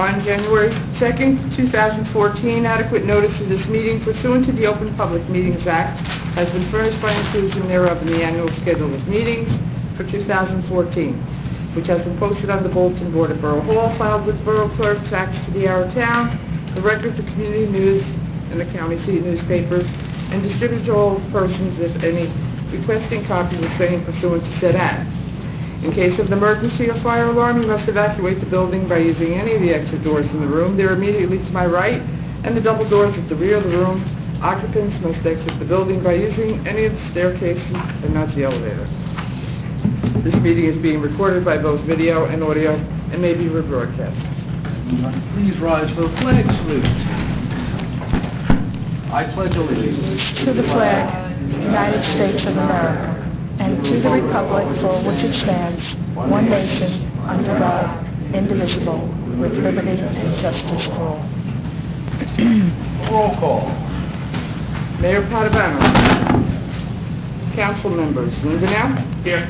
On January 2nd, 2014, adequate notice of this meeting pursuant to the Open Public Meetings Act has been furnished by inclusion thereof in the annual schedule of meetings for 2014, which has been posted on the bulletin board at Borough Hall, filed with Borough Clerk, attached to the Hour Town, the records of community news and the county seat newspapers, and distributed to all persons, if any, requesting copies of same pursuant to said act. In case of an emergency or fire alarm, you must evacuate the building by using any of the exit doors in the room. They're immediately to my right, and the double doors at the rear of the room. Occupants must exit the building by using any of the staircases and not the elevator. This meeting is being recorded by both video and audio and may be rebroadcast. Please rise for the flag salute. I pledge allegiance to the flag, United States of America, and to the republic for which it stands, one nation, under God, indivisible, with liberty and justice for all. Roll call. Mayor Padovano. Council members: Lindenau. Here.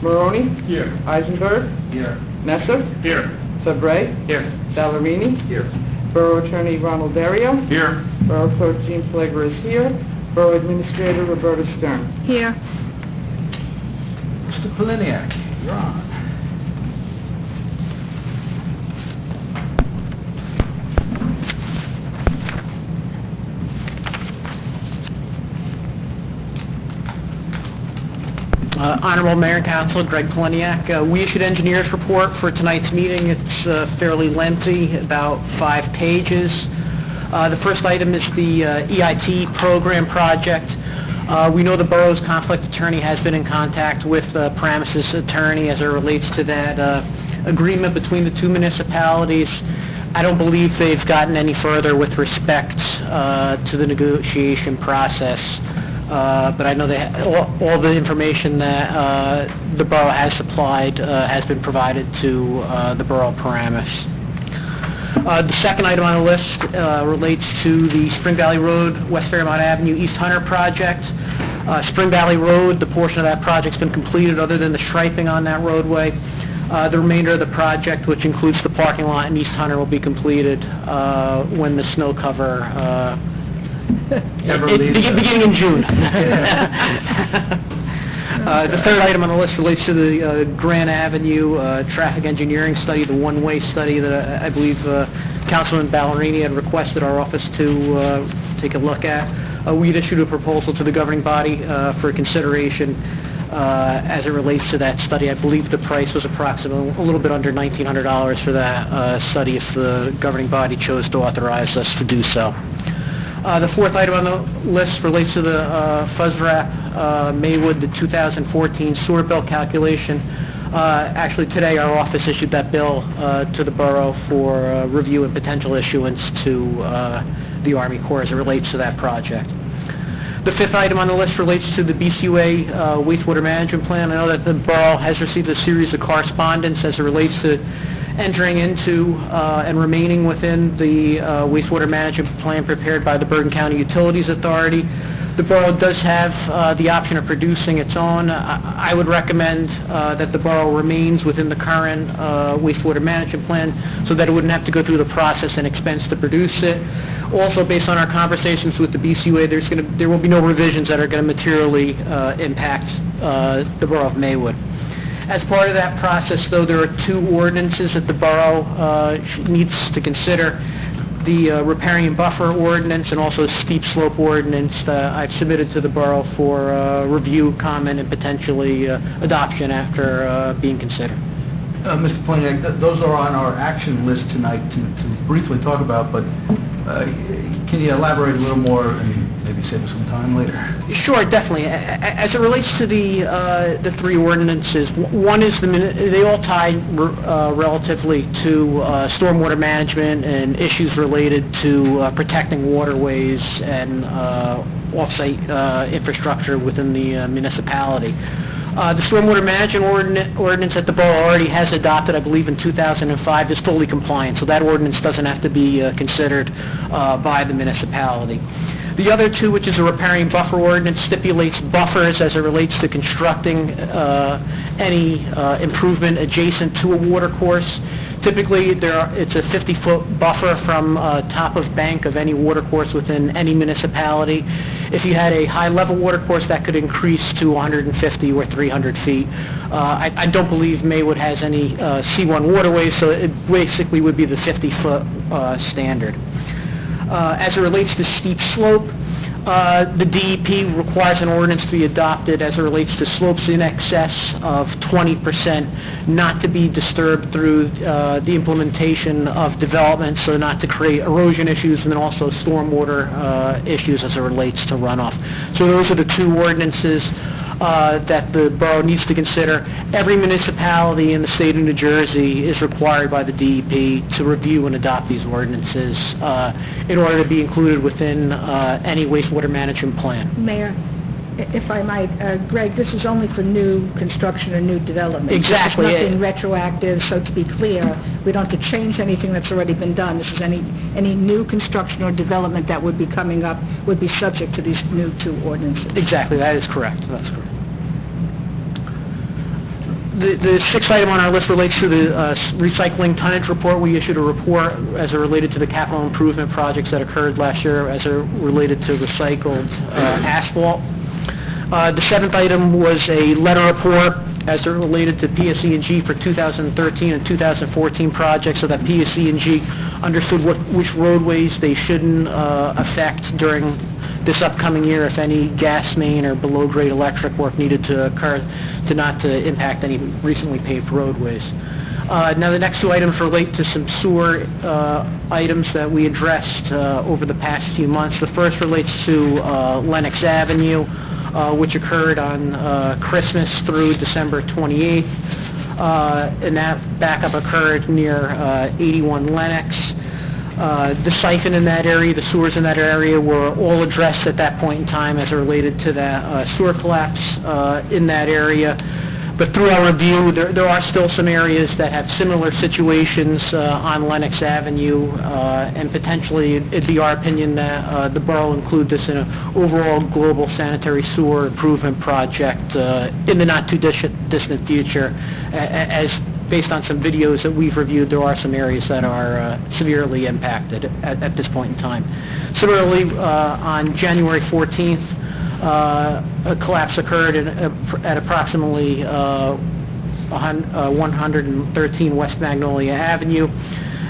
Maroney. Here. Eisenberg. Here. Messer. Here. Fabre. Here. Ballerini. Here. Borough Attorney Ronald Dario. Here. Borough Clerk Jean Pellegra is here. Borough Administrator Roberta Stern. Here. Mr. Poliniak, you're on. Honorable Mayor and Council, Greg Poliniak. We issued engineer's report for tonight's meeting. It's fairly lengthy, about 5 pages. The first item is the EIT program project. We know the borough's conflict attorney has been in contact with the premises attorney as it relates to that agreement between the two municipalities. I don't believe they've gotten any further with respect to the negotiation process. But I know all the information that the borough has supplied has been provided to the borough paramus. The second item on the list relates to the Spring Valley Road, West Fairmont Avenue, East Hunter project. Spring Valley Road, the portion of that project's been completed other than the striping on that roadway. The remainder of the project, which includes the parking lot in East Hunter, will be completed when the snow cover beginning in June. The third item on the list relates to the Grand Avenue traffic engineering study, the one-way study that I believe Councilman Ballerini had requested our office to take a look at. We had issued a proposal to the governing body for consideration as it relates to that study. I believe the price was approximately a little bit under $1,900 for that study if the governing body chose to authorize us to do so. The fourth item on the list relates to the FUSRAP Maywood, the 2014 sewer bill calculation. Actually, today our office issued that bill to the borough for review and potential issuance to the Army Corps as it relates to that project. The fifth item on the list relates to the BCUA wastewater management plan. I know that the borough has received a series of correspondence as it relates to entering into and remaining within the wastewater management plan prepared by the Bergen County Utilities Authority. The borough does have the option of producing its own. I would recommend that the borough remains within the current wastewater management plan so that it wouldn't have to go through the process and expense to produce it. Also, based on our conversations with the BCUA, there will be no revisions that are going to materially impact the borough of Maywood. As part of that process, though, there are 2 ordinances that the borough needs to consider. The riparian buffer ordinance and also steep slope ordinance that I've submitted to the borough for review, comment, and potentially adoption after being considered. Mr. Poliniak, those are on our action list tonight to briefly talk about, but can you elaborate a little more and maybe save us some time later? Sure, definitely. As it relates to the 3 ordinances, one is they all tie relatively to stormwater management and issues related to protecting waterways and off-site infrastructure within the municipality. The stormwater management ordinance that the borough already has adopted, I believe in 2005, is fully compliant, so that ordinance doesn't have to be considered by the municipality. The other two, which is a riparian buffer ordinance, stipulates buffers as it relates to constructing any improvement adjacent to a watercourse. Typically, it's a 50-foot buffer from top of bank of any watercourse within any municipality. If you had a high-level watercourse, that could increase to 150 or 300 feet. I don't believe Maywood has any C1 waterways, so it basically would be the 50-foot standard. As it relates to steep slope, the DEP requires an ordinance to be adopted as it relates to slopes in excess of 20% not to be disturbed through the implementation of development, so not to create erosion issues and then also stormwater issues as it relates to runoff. So those are the two ordinances that the borough needs to consider. Every municipality in the state of New Jersey is required by the DEP to review and adopt these ordinances in order to be included within any wastewater management plan. Mayor, if I might, Greg, this is only for new construction or new development. Exactly. It's nothing retroactive, so to be clear, we don't have to change anything that's already been done. This is any new construction or development that would be coming up would be subject to these new two ordinances. Exactly, that is correct. That's correct. The sixth item on our list relates to the recycling tonnage report. We issued a report as it related to the capital improvement projects that occurred last year as it related to recycled asphalt. The seventh item was a letter report as it related to PSE&G for 2013 and 2014 projects, so that PSE&G understood which roadways they shouldn't affect during this upcoming year, if any gas main or below-grade electric work needed to occur, to not to impact any recently paved roadways. Now, the next two items relate to some sewer items that we addressed over the past few months. The first relates to Lenox Avenue, which occurred on Christmas through December 28th, and that backup occurred near 81 Lenox. The siphon in that area, the sewers in that area were all addressed at that point in time as it related to that sewer collapse in that area. But through our review, there are still some areas that have similar situations on Lenox Avenue, and potentially it'd be our opinion that the borough include this in an overall global sanitary sewer improvement project in the not-too-distant future. As based on some videos that we've reviewed, there are some areas that are severely impacted at this point in time. Similarly, on January 14th, a collapse occurred at approximately 113 West Magnolia Avenue,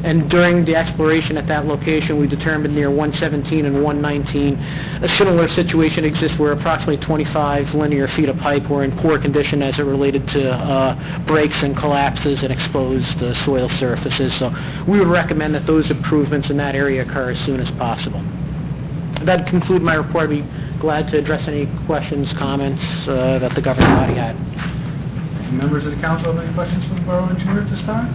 and during the exploration at that location, we determined near 117 and 119 a similar situation exists where approximately 25 linear feet of pipe were in poor condition as it related to breaks and collapses and exposed soil surfaces. So we would recommend that those improvements in that area occur as soon as possible. That concludes my report. I'd be glad to address any questions, comments that the governing body had. Members of the council have any questions for the borough engineer at this time?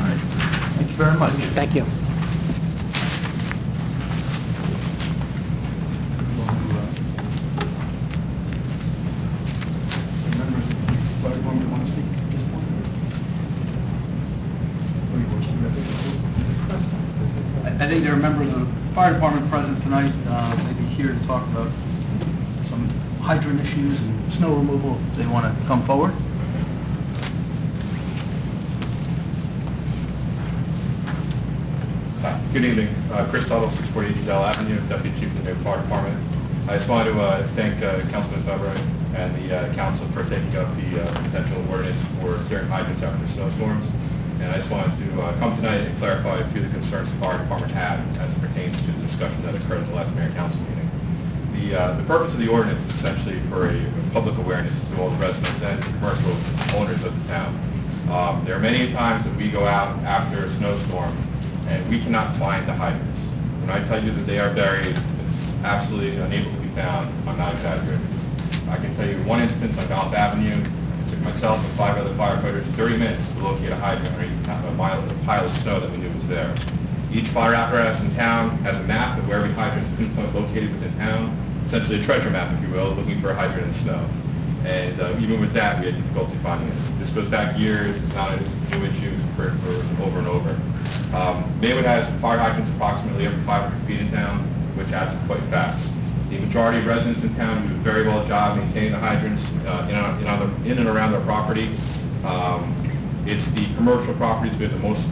All right. Thank you very much. Thank you. Members of the fire department want to speak at this point? I think there are members of the fire department present tonight, maybe here to talk about some hydrant issues and snow removal, if they want to come forward. Hi, good evening. Chris Tuttle, 648 Dell Avenue, Deputy Chief of the Maywood Fire Department. I just wanted to thank Councilman Borough and the council for taking up the potential ordinance for clearing hydrants after snowstorms. And I just wanted to come tonight and clarify a few of the concerns the fire department had as it pertains to the discussion that occurred at the last mayor and council meeting. The purpose of the ordinance is essentially for a public awareness to all the residents and commercial owners of the town. There are many times that we go out after a snowstorm and we cannot find the hydrants. When I tell you that they are buried, absolutely unable to be found, I'm not exaggerating. I can tell you one instance on Golf Avenue. It took myself and 5 other firefighters 30 minutes to locate a hydrant underneath a pile of snow that we knew was there. Each fire apparatus in town has a map of where every hydrant is pinpoint located within town, essentially a treasure map, if you will, looking for a hydrant in snow. And even with that, we had difficulty finding it. This goes back years. It's not a new issue. It's occurred for over and over. Maywood has fire hydrants approximately every 500 feet in town, which adds up quite fast. The majority of residents in town do a very well job maintaining the hydrants in and around their property. It's the commercial properties we have the most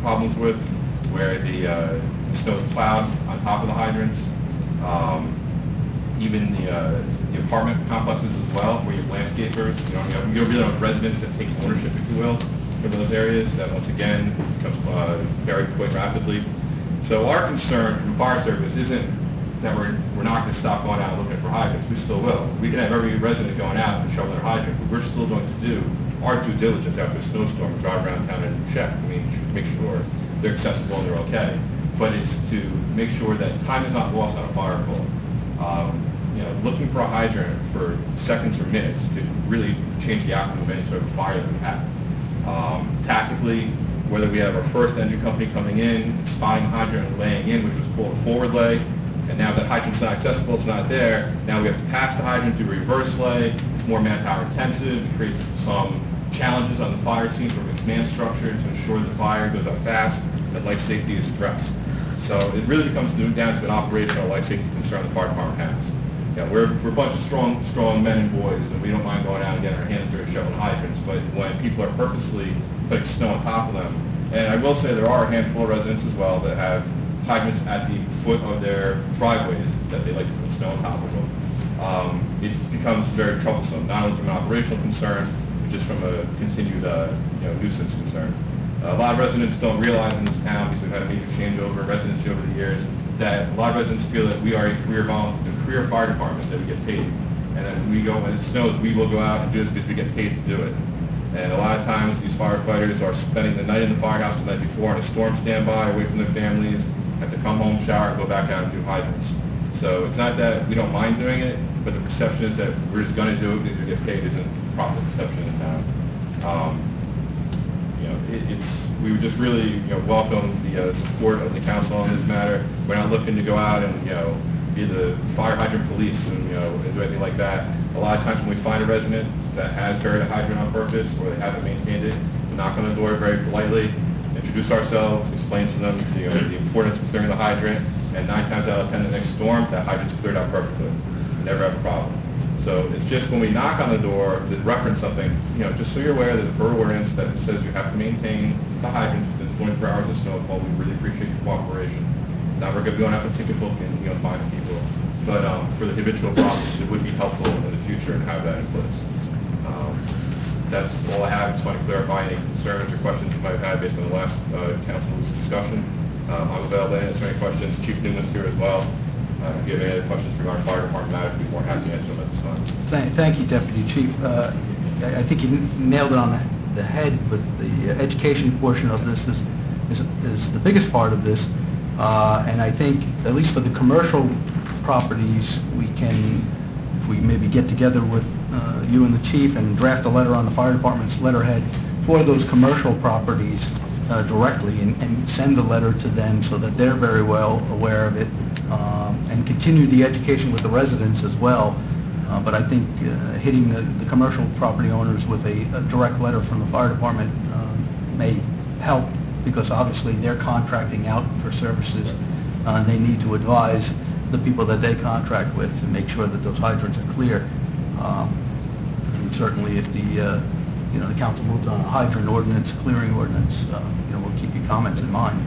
problems with, where the snow is plowed on top of the hydrants. Even the apartment complexes as well, where you have landscapers. You really have residents that take ownership, if you will, for those areas. That once again becomes very quite rapidly. So our concern from the fire service isn't that we're not going to stop going out and looking for hydrants. We still will. We can have every resident going out and shoveling their hydrant, but we're still going to do our due diligence after a snowstorm and drive around town and check. Make sure they're accessible and they're okay. But it's to make sure that time is not lost on a fire call. Looking for a hydrant for seconds or minutes could really change the outcome of any sort of fire that we have. Tactically, whether we have our first engine company coming in, spotting a hydrant and laying in, which was called a forward lay, and now the hydrant's not accessible, it's not there. Now we have to pass the hydrant, do reverse lay. It's more manpower intensive. It creates some challenges on the fire scene from a command structure to ensure the fire goes up fast, that life safety is addressed. So it really comes down to an operational life safety concern the fire department has. We're a bunch of strong men and boys, and we don't mind going out and getting our hands dirty shoveling hydrants, but when people are purposely putting snow on top of them, and I will say there are a handful of residents as well that have hydrants at the foot of their driveways that they like to put snow on top of them. It becomes very troublesome, not only from an operational concern, but just from a continued nuisance concern. A lot of residents don't realize in this town, because we've had a major changeover in residency over the years, that a lot of residents feel that we are a career fire department, that we get paid. And then when it snows, we will go out and do this because we get paid to do it. And a lot of times these firefighters are spending the night in the firehouse the night before on a storm standby, away from their families, have to come home, shower, and go back out and do hydrants. So it's not that we don't mind doing it, but the perception is that we're just going to do it because we get paid isn't proper perception in town. We would just really welcome the support of the council on this matter. We're not looking to go out and be the fire hydrant police and do anything like that. A lot of times when we find a resident that has buried a hydrant on purpose or they haven't maintained it, we knock on the door very politely, introduce ourselves, explain to them the importance of clearing the hydrant, and 9 times out of 10 the next storm, that hydrant's cleared out perfectly. We never have a problem. So it's just when we knock on the door to reference something, just so you're aware, there's a borough ordinance that says you have to maintain the hydrants within 24 hours of snowfall. We really appreciate your cooperation. Now we're going to be going out and take a book and find people. But for the habitual problems, it would be helpful in the future to have that in place. That's all I have. Just want to clarify any concerns or questions you might have had based on the last council's discussion. I'm available to answer any questions. Chief Newman's here as well. If you have any other questions regarding fire department matters, we'd be more happy to answer them at this time. Thank you, Deputy Chief. I think you nailed it on the head, but the education portion of this is the biggest part of this. And I think, at least for the commercial properties, we can, if we maybe get together with you and the chief and draft a letter on the fire department's letterhead for those commercial properties directly and send the letter to them so that they're very well aware of it, and continue the education with the residents as well. But I think hitting the commercial property owners with a direct letter from the fire department may help, because obviously they're contracting out for services. They need to advise the people that they contract with to make sure that those hydrants are clear. And certainly if the council moved on a hydrant ordinance, clearing ordinance, we'll keep your comments in mind.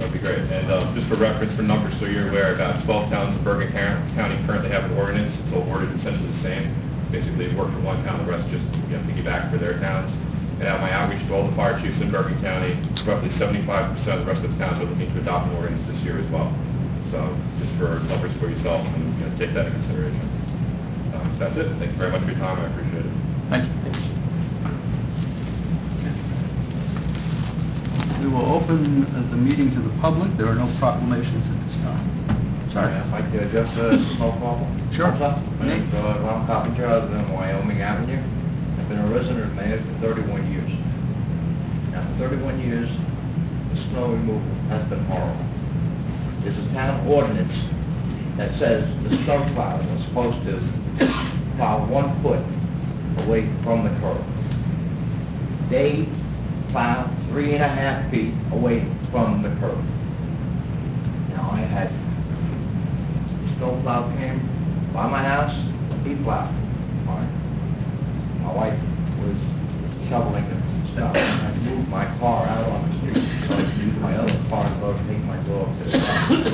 That'd be great. And just for reference, for numbers, so you're aware, about 12 towns in Bergen County currently have an ordinance. It's all worded essentially the same. Basically, they work for one town, the rest just piggyback for their towns. And at my outreach to all the fire chiefs in Bergen County, roughly 75% of the rest of the towns are looking to adopt an ordinance this year as well. So just for numbers for yourself, and take that into consideration. That's it. Thank you very much for your time. I appreciate it. Thank you. We will open the meeting to the public. There are no proclamations at this time. Sorry. I'd like to address a small problem. Sure. My name's Ron Coppinger. I live on Wyoming Avenue. I've been a resident of Maywood for 31 years. Now, for 31 years, the snow removal has been horrible. There's a town ordinance that says the snow plows are supposed to plow 1 foot away from the curb. They plow 3.5 feet away from the curb. Now, I had snowplow came by my house, he plowed. All right. My wife was shoveling the snow. I moved my car out on the street so I could use my other car to go take my dog to the house.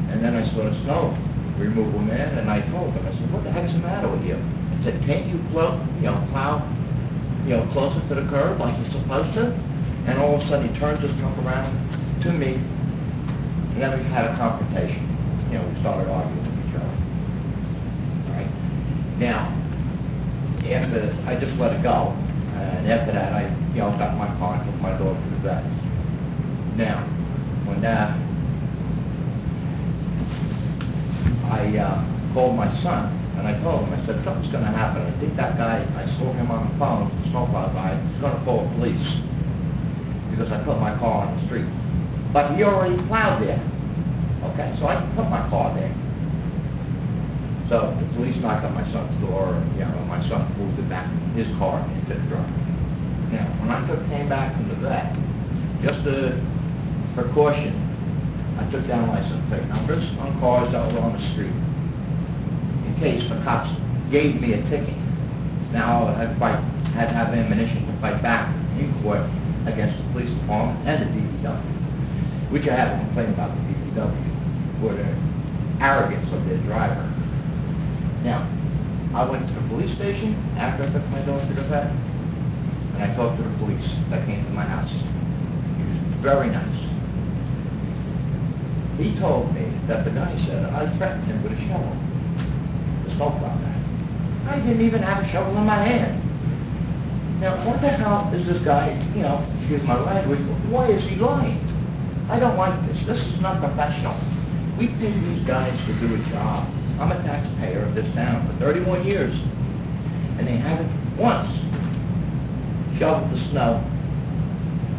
And then I saw the snow removal man, and I told him, I said, what the heck's the matter with you? I said, can't you plow, closer to the curb like you're supposed to? And all of a sudden he turns his truck around to me, and then we had a confrontation. We started arguing with each other. All right? Now, after I just let it go, and after that I got my car and took my dog to the vet. Now, when I called my son, and I told him, I said, something's going to happen. I think that guy, I saw him on the phone, the snowplow guy, he's going to call the police because I put my car on the street. But he already plowed there. Okay, so I put my car there. So the police knocked on my son's door, and my son moved it back, his car into the driveway. Now, when I came back from the vet, just a precaution, I took down license plate numbers on cars that were on the street, in case the cops gave me a ticket. Now I had to have ammunition to fight back in court against the police department and the DPW, which I have a complaint about the DPW for the arrogance of their driver. Now, I went to the police station after I took my dog to the vet, and I talked to the police that came to my house. He was very nice. He told me that the guy said I threatened him with a shovel. The snowplow guy. I didn't even have a shovel in my hand. Now, what the hell is this guy, excuse my language, why is he lying? I don't like this. This is not professional. We pay these guys to do a job. I'm a taxpayer of this town for 31 years, and they haven't once shoveled the snow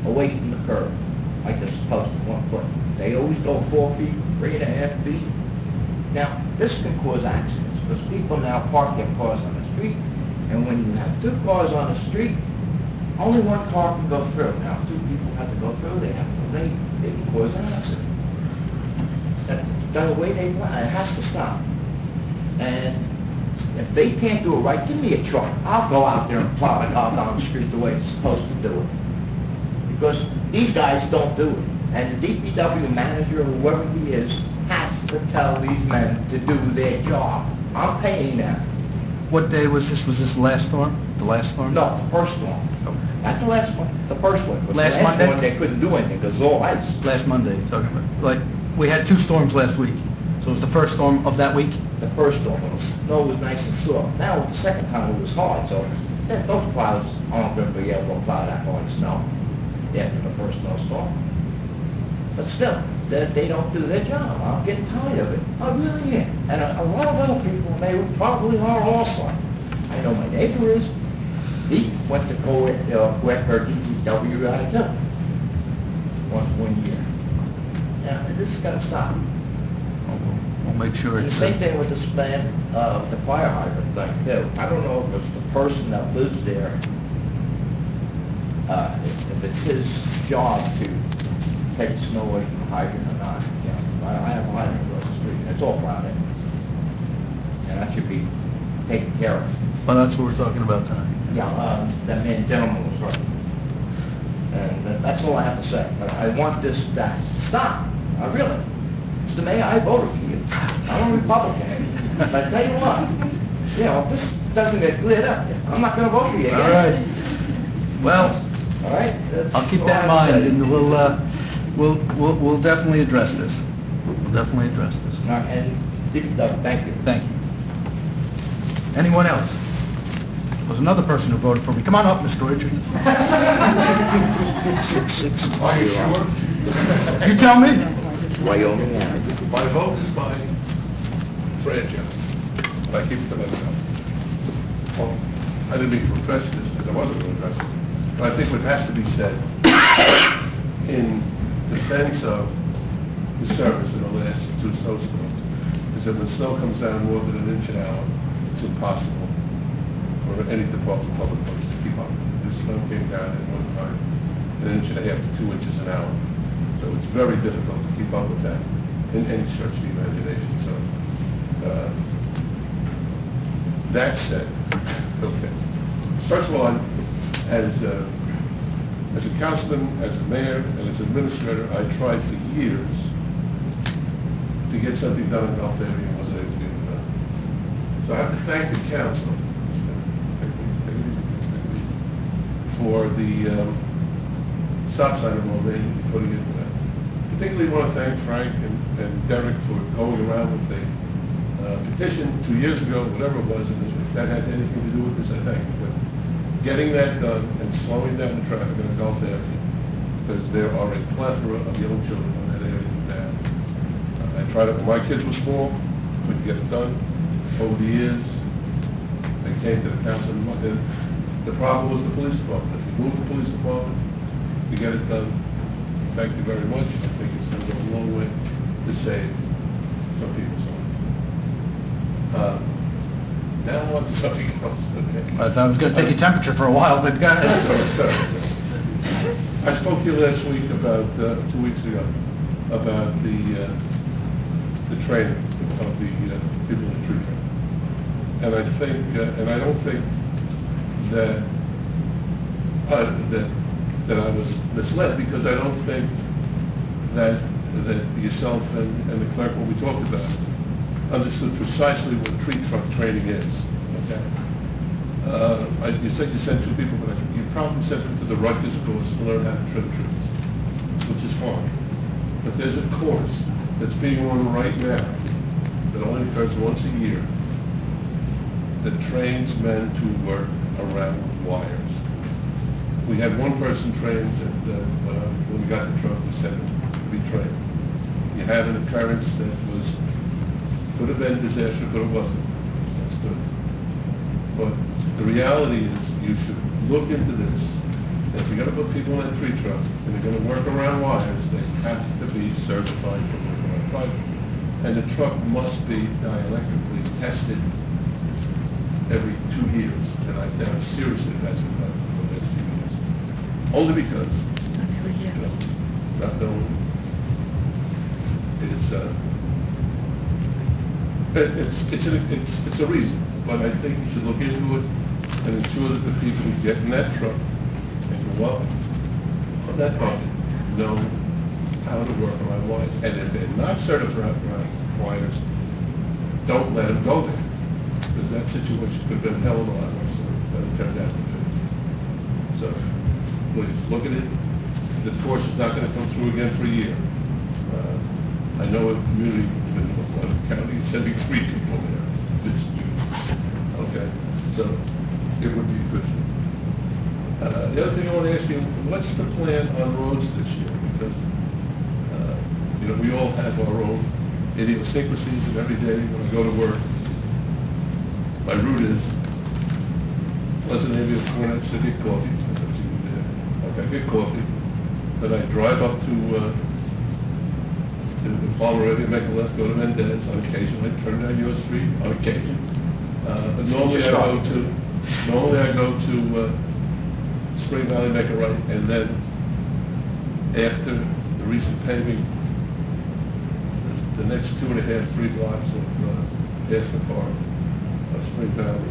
away from the curb like they're supposed to, 1 foot. They always go 4 feet, 3.5 feet. Now, this can cause accidents because people now park their cars on the street, and when you have 2 cars on the street, only 1 car can go through. Now, if 2 people have to go through, they can cause an accident. The way they plan, it has to stop. And if they can't do it right, give me a truck. I'll go out there and plow the car down the street the way it's supposed to do it. Because these guys don't do it. And the DPW manager, whoever he is, has to tell these men to do their job. I'm paying them. What day was this? Was this the last storm? The last storm? No, the first one. Okay. Not the last one. The first one. Last the Monday? one, they couldn't do anything because it was all ice. Last Monday, you're talking about. Like, we had 2 storms last week. So it was the first storm of that week? The first storm, the snow was nice and soft. Now, the second time it was hard, so those plows aren't going to be able to plow that hard snow after the first snowstorm. But still, they don't do their job. I'm getting tired of it. I really am. And a lot of other people, they probably are also. I know my neighbor is. He went to go with her DPW ride too. Once 1 year. Now, this has got to stop. We'll make sure And it's... the same thing with the span of the fire hydrant thing too. I don't know if it's the person that lives there, if it's his job to take snow away from the hydrant or not. I have a hydrant across the street, and it's all plowed in. And that should be taken care of. Well, that's what we're talking about tonight. Yeah, that gentleman was right. And that's all I have to say. But I want this to stop. I really. Mr. Mayor, I voted for you. I'm a Republican. But I tell you what, if this doesn't get cleared up, I'm not going to vote for you again. All right. Well, all right. I'll keep that in mind, and we'll definitely address this. We'll definitely address this. And thank you. Thank you. Anyone else? There was another person who voted for me. Come on up, Mr. Richards. Are you sure? You tell me. Wyoming. My vote is by franchise, but I keep it to myself. Well, I didn't mean to address this because I wasn't going to address it, but I think what has to be said in defense of the service in the last 2 snowstorms is that when snow comes down more than 1 inch an hour, it's impossible for any Department of Public Works to keep up. This snow came down at one time 1.5 to 2 inches an hour. So it's very difficult to keep up with that in any stretch of the imagination. So that said, okay. First of all, as a councilman, as a mayor, and as an administrator, I tried for years to get something done in Gulf area and wasn't able to get it done. So I have to thank the council for the stop sign of Mulvaney and putting it in there. Particularly want to thank Frank and Derek for going around with the petition 2 years ago, whatever it was, and if that had anything to do with this, I thank you. But getting that done and slowing down the traffic on Gulf Avenue, because there are a plethora of young children on that area now. I tried it when my kids were small, couldn't get it done. Over the years, they came to the council, and the problem was the police department. If you move the police department, you get it done. Thank you very much. I think it's going to go a long way to save some people's lives. Now on to something else. Okay. I thought I was going to take your temperature for a while, but go ahead. I spoke to you last week about, 2 weeks ago, about the training of the people in tree training. And I think, and I don't think that I was misled, because I don't think that yourself and the clerk, when we talked about it, understood precisely what tree trunk training is. Okay. You said you sent 2 people, but you probably sent them to the Rutgers course to learn how to trim trees, which is fine. But there's a course that's being run right now that only occurs once a year that trains men to work around wires. We had one person trained, and when we got the truck, we sent him to be trained. You had an occurrence that could have been disaster, but it wasn't. That's good. But the reality is, you should look into this. If you're going to put people in a tree truck and they're going to work around wires, they have to be certified for working around fiber. And the truck must be dielectrically tested every 2 years. And I doubt seriously that's been done for the last few years. Only because, not knowing is, it's a reason, but I think you should look into it and ensure that the people who get in that truck and go up on that bucket know how to work around wires. And if they're not certified around wires, don't let them go there, because that situation could have been a hell of a lot worse than it turned out to be. So, please, look at it. The force is not going to come through again for a year. I know a community in the county is sending 3 people there this June. Okay, so it would be good. The other thing I want to ask you, what's the plan on roads this year? Because we all have our own idiosyncrasies, and every day when I go to work, my route is Pleasant Area, Cornet City, coffee. Okay, get coffee. Then I drive up to the Palmer area, make a left, go to Mendez on occasion. I turn down your street on occasion. But normally I go to Spring Valley, make a right, and then after the recent paving, the next 2.5, 3 blocks of Astor Park, Spring Valley,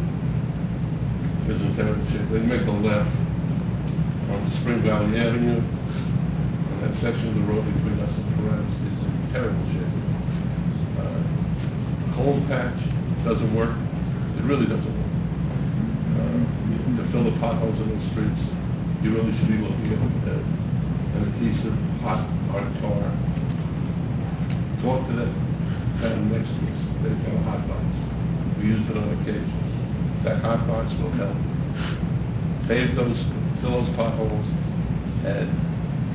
is in terrible shape. Then make a left on Spring Valley Avenue, and that section of the road between us and Perez is in terrible shape. Cold patch doesn't work. It really doesn't work. To fill the potholes in those streets, you really should be looking at an adhesive, hot, hard tar. Talk to them down next to us. They've got a hot box. We use it on occasion. That hot box will help pave those, fill those potholes, and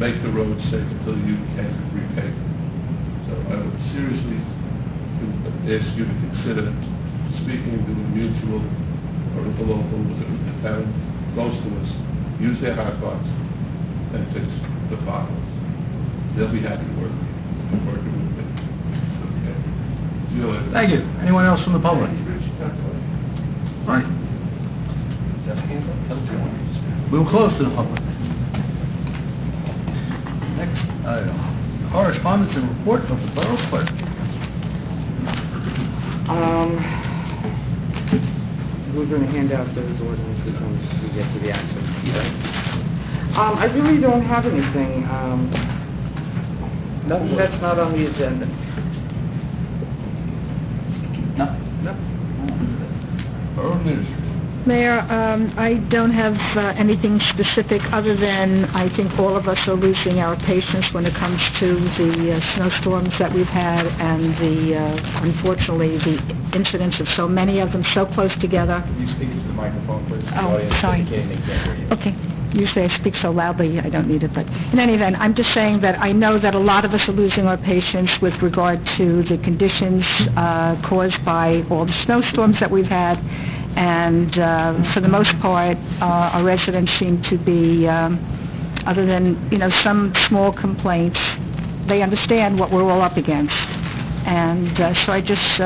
make the road safe until you can repave it. So I would seriously ask you to consider speaking to a mutual or a local with a town close to us, use their hot box and fix the potholes. They'll be happy working with me. Okay. See you later. Thank you. Anyone else from the public? Right. We'll close to the public. Next item, correspondence and report of the Borough Clerk. We're going to hand out those ordinances when we get to the action. I really don't have anything. That's not on the agenda. No. Borough Administrator. Mayor, I don't have anything specific other than I think all of us are losing our patience when it comes to the snowstorms that we've had and unfortunately, the incidents of so many of them so close together. Can you speak into the microphone, please? Oh, sorry. Okay. Usually I speak so loudly, I don't need it, but in any event, I'm just saying that I know that a lot of us are losing our patience with regard to the conditions caused by all the snowstorms that we've had, and for the most part, our residents seem to be, other than, some small complaints, they understand what we're all up against. And so I just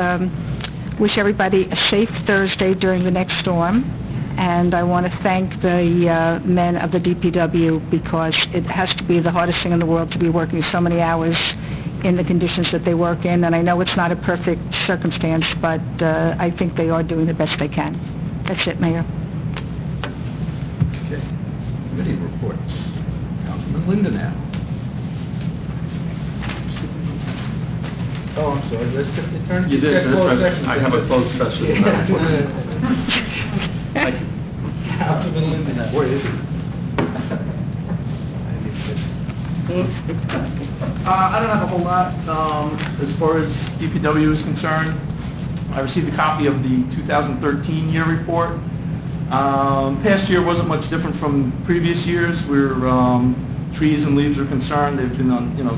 wish everybody a safe Thursday during the next storm. And I want to thank the men of the DPW because it has to be the hardest thing in the world to be working so many hours in the conditions that they work in. And I know it's not a perfect circumstance, but I think they are doing the best they can. That's it, Mayor. Okay. Committee reports. Councilman Linda now. Oh, I'm sorry. Let's get the turn. You did. I have a closed session. Councilman Linda now. Where is he? I don't have a whole lot. As far as DPW is concerned, I received a copy of the 2013 year report. Past year wasn't much different from previous years where trees and leaves are concerned. They've been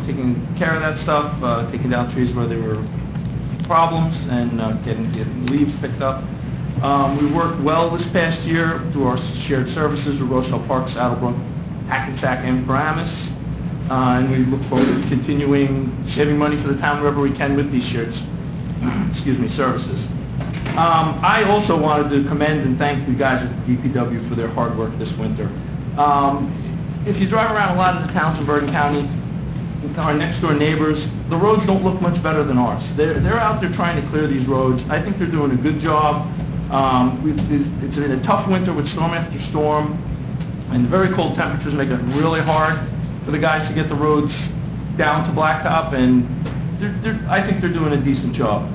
taking care of that stuff, taking down trees where there were problems and getting leaves picked up. We worked well this past year through our shared services with Rochelle Park, Saddlebrook, Hackensack, and Paramus. And we look forward to continuing saving money for the town wherever we can with these shared services. I also wanted to commend and thank the guys at the DPW for their hard work this winter. If you drive around a lot of the towns in Bergen County, our next-door neighbors, the roads don't look much better than ours. They're out there trying to clear these roads. I think they're doing a good job. It's been a tough winter with storm after storm, and very cold temperatures make it really hard for the guys to get the roads down to blacktop, and I think they're doing a decent job.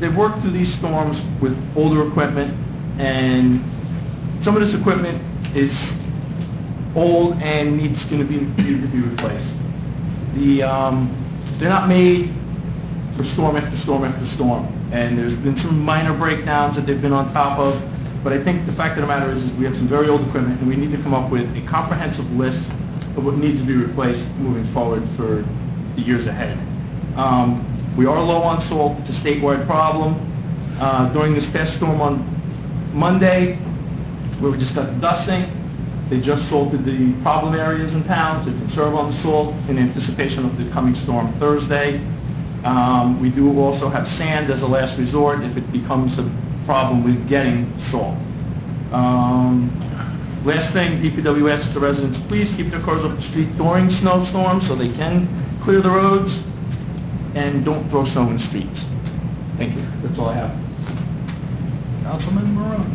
They've worked through these storms with older equipment, and some of this equipment is old and needs to be replaced. They're not made for storm after storm after storm, and there's been some minor breakdowns that they've been on top of, but I think the fact of the matter is we have some very old equipment, and we need to come up with a comprehensive list of what needs to be replaced moving forward for the years ahead. We are low on salt. It's a statewide problem. During this past storm on Monday, where we just got the dusting, they just salted the problem areas in town to conserve on the salt in anticipation of the coming storm Thursday. We do also have sand as a last resort if it becomes a problem with getting salt. Last thing, DPW asks the residents, please keep their cars off the street during snowstorms so they can clear the roads and don't throw snow in the streets. Thank you. That's all I have. Councilman Morone.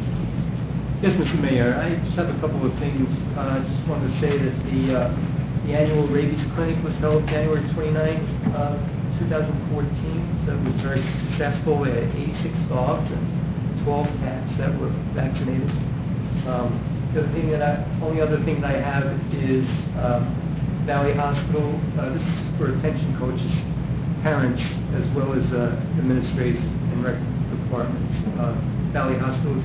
Yes, Mr. Mayor, I just have a couple of things. I just wanted to say that the annual rabies clinic was held January 29, 2014. That was very successful. We had 86 dogs and 12 cats that were vaccinated. The only other thing that I have is Valley Hospital. This is for attention coaches, parents, as well as administrators and rec departments. Valley Hospital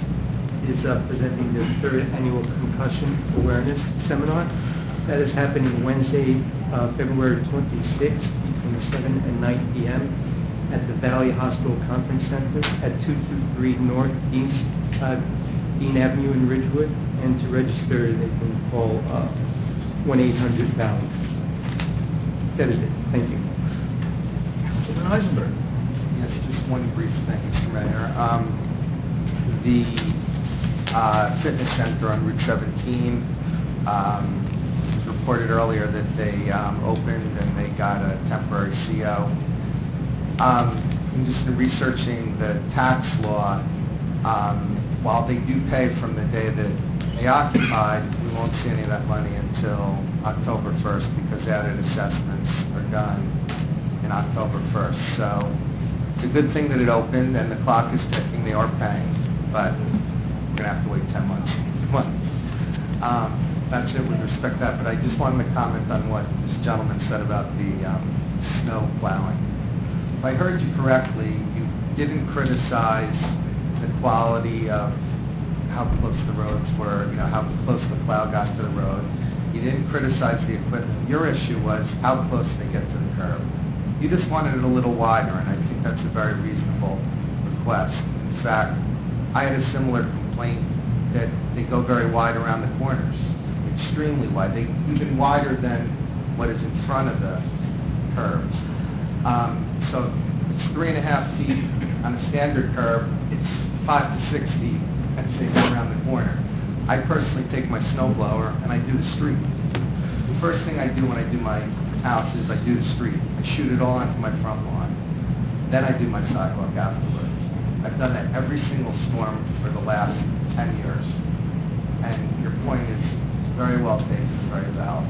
is presenting their third annual concussion awareness seminar. That is happening Wednesday, February 26th, between 7 and 9 p.m. at the Valley Hospital Conference Center at 223 North Dean Avenue in Ridgewood. And to register, they can call 1-800-VALLEY. That is it. Thank you. Councilman Eisenberg. Yes, just one brief thing, Mr. Mayor. The fitness center on Route 17, reported earlier that they opened and they got a temporary CO. And just in researching the tax law, while they do pay from the day that they occupied, we won't see any of that money until October 1st because added assessments are done in October 1st. So it's a good thing that it opened and the clock is ticking. They are paying, but we're going to have to wait 10 months. That's it with respect to that, but I just wanted to comment on what this gentleman said about the snow plowing. If I heard you correctly, you didn't criticize the quality of how close the roads were, how close the plow got to the road. You didn't criticize the equipment. Your issue was how close they get to the curb. You just wanted it a little wider, and I think that's a very reasonable request. In fact, I had a similar complaint that they go very wide around the corners, extremely wide. They even wider than what is in front of the curbs. So it's 3.5 feet on a standard curb. It's 5 to 6 feet as they go around the corner. I personally take my snow blower and I do the street. The first thing I do when I do my house is I do the street. I shoot it all onto my front lawn. Then I do my sidewalk afterwards. I've done that every single storm for the last 10 years. And your point is very well taken, very valid.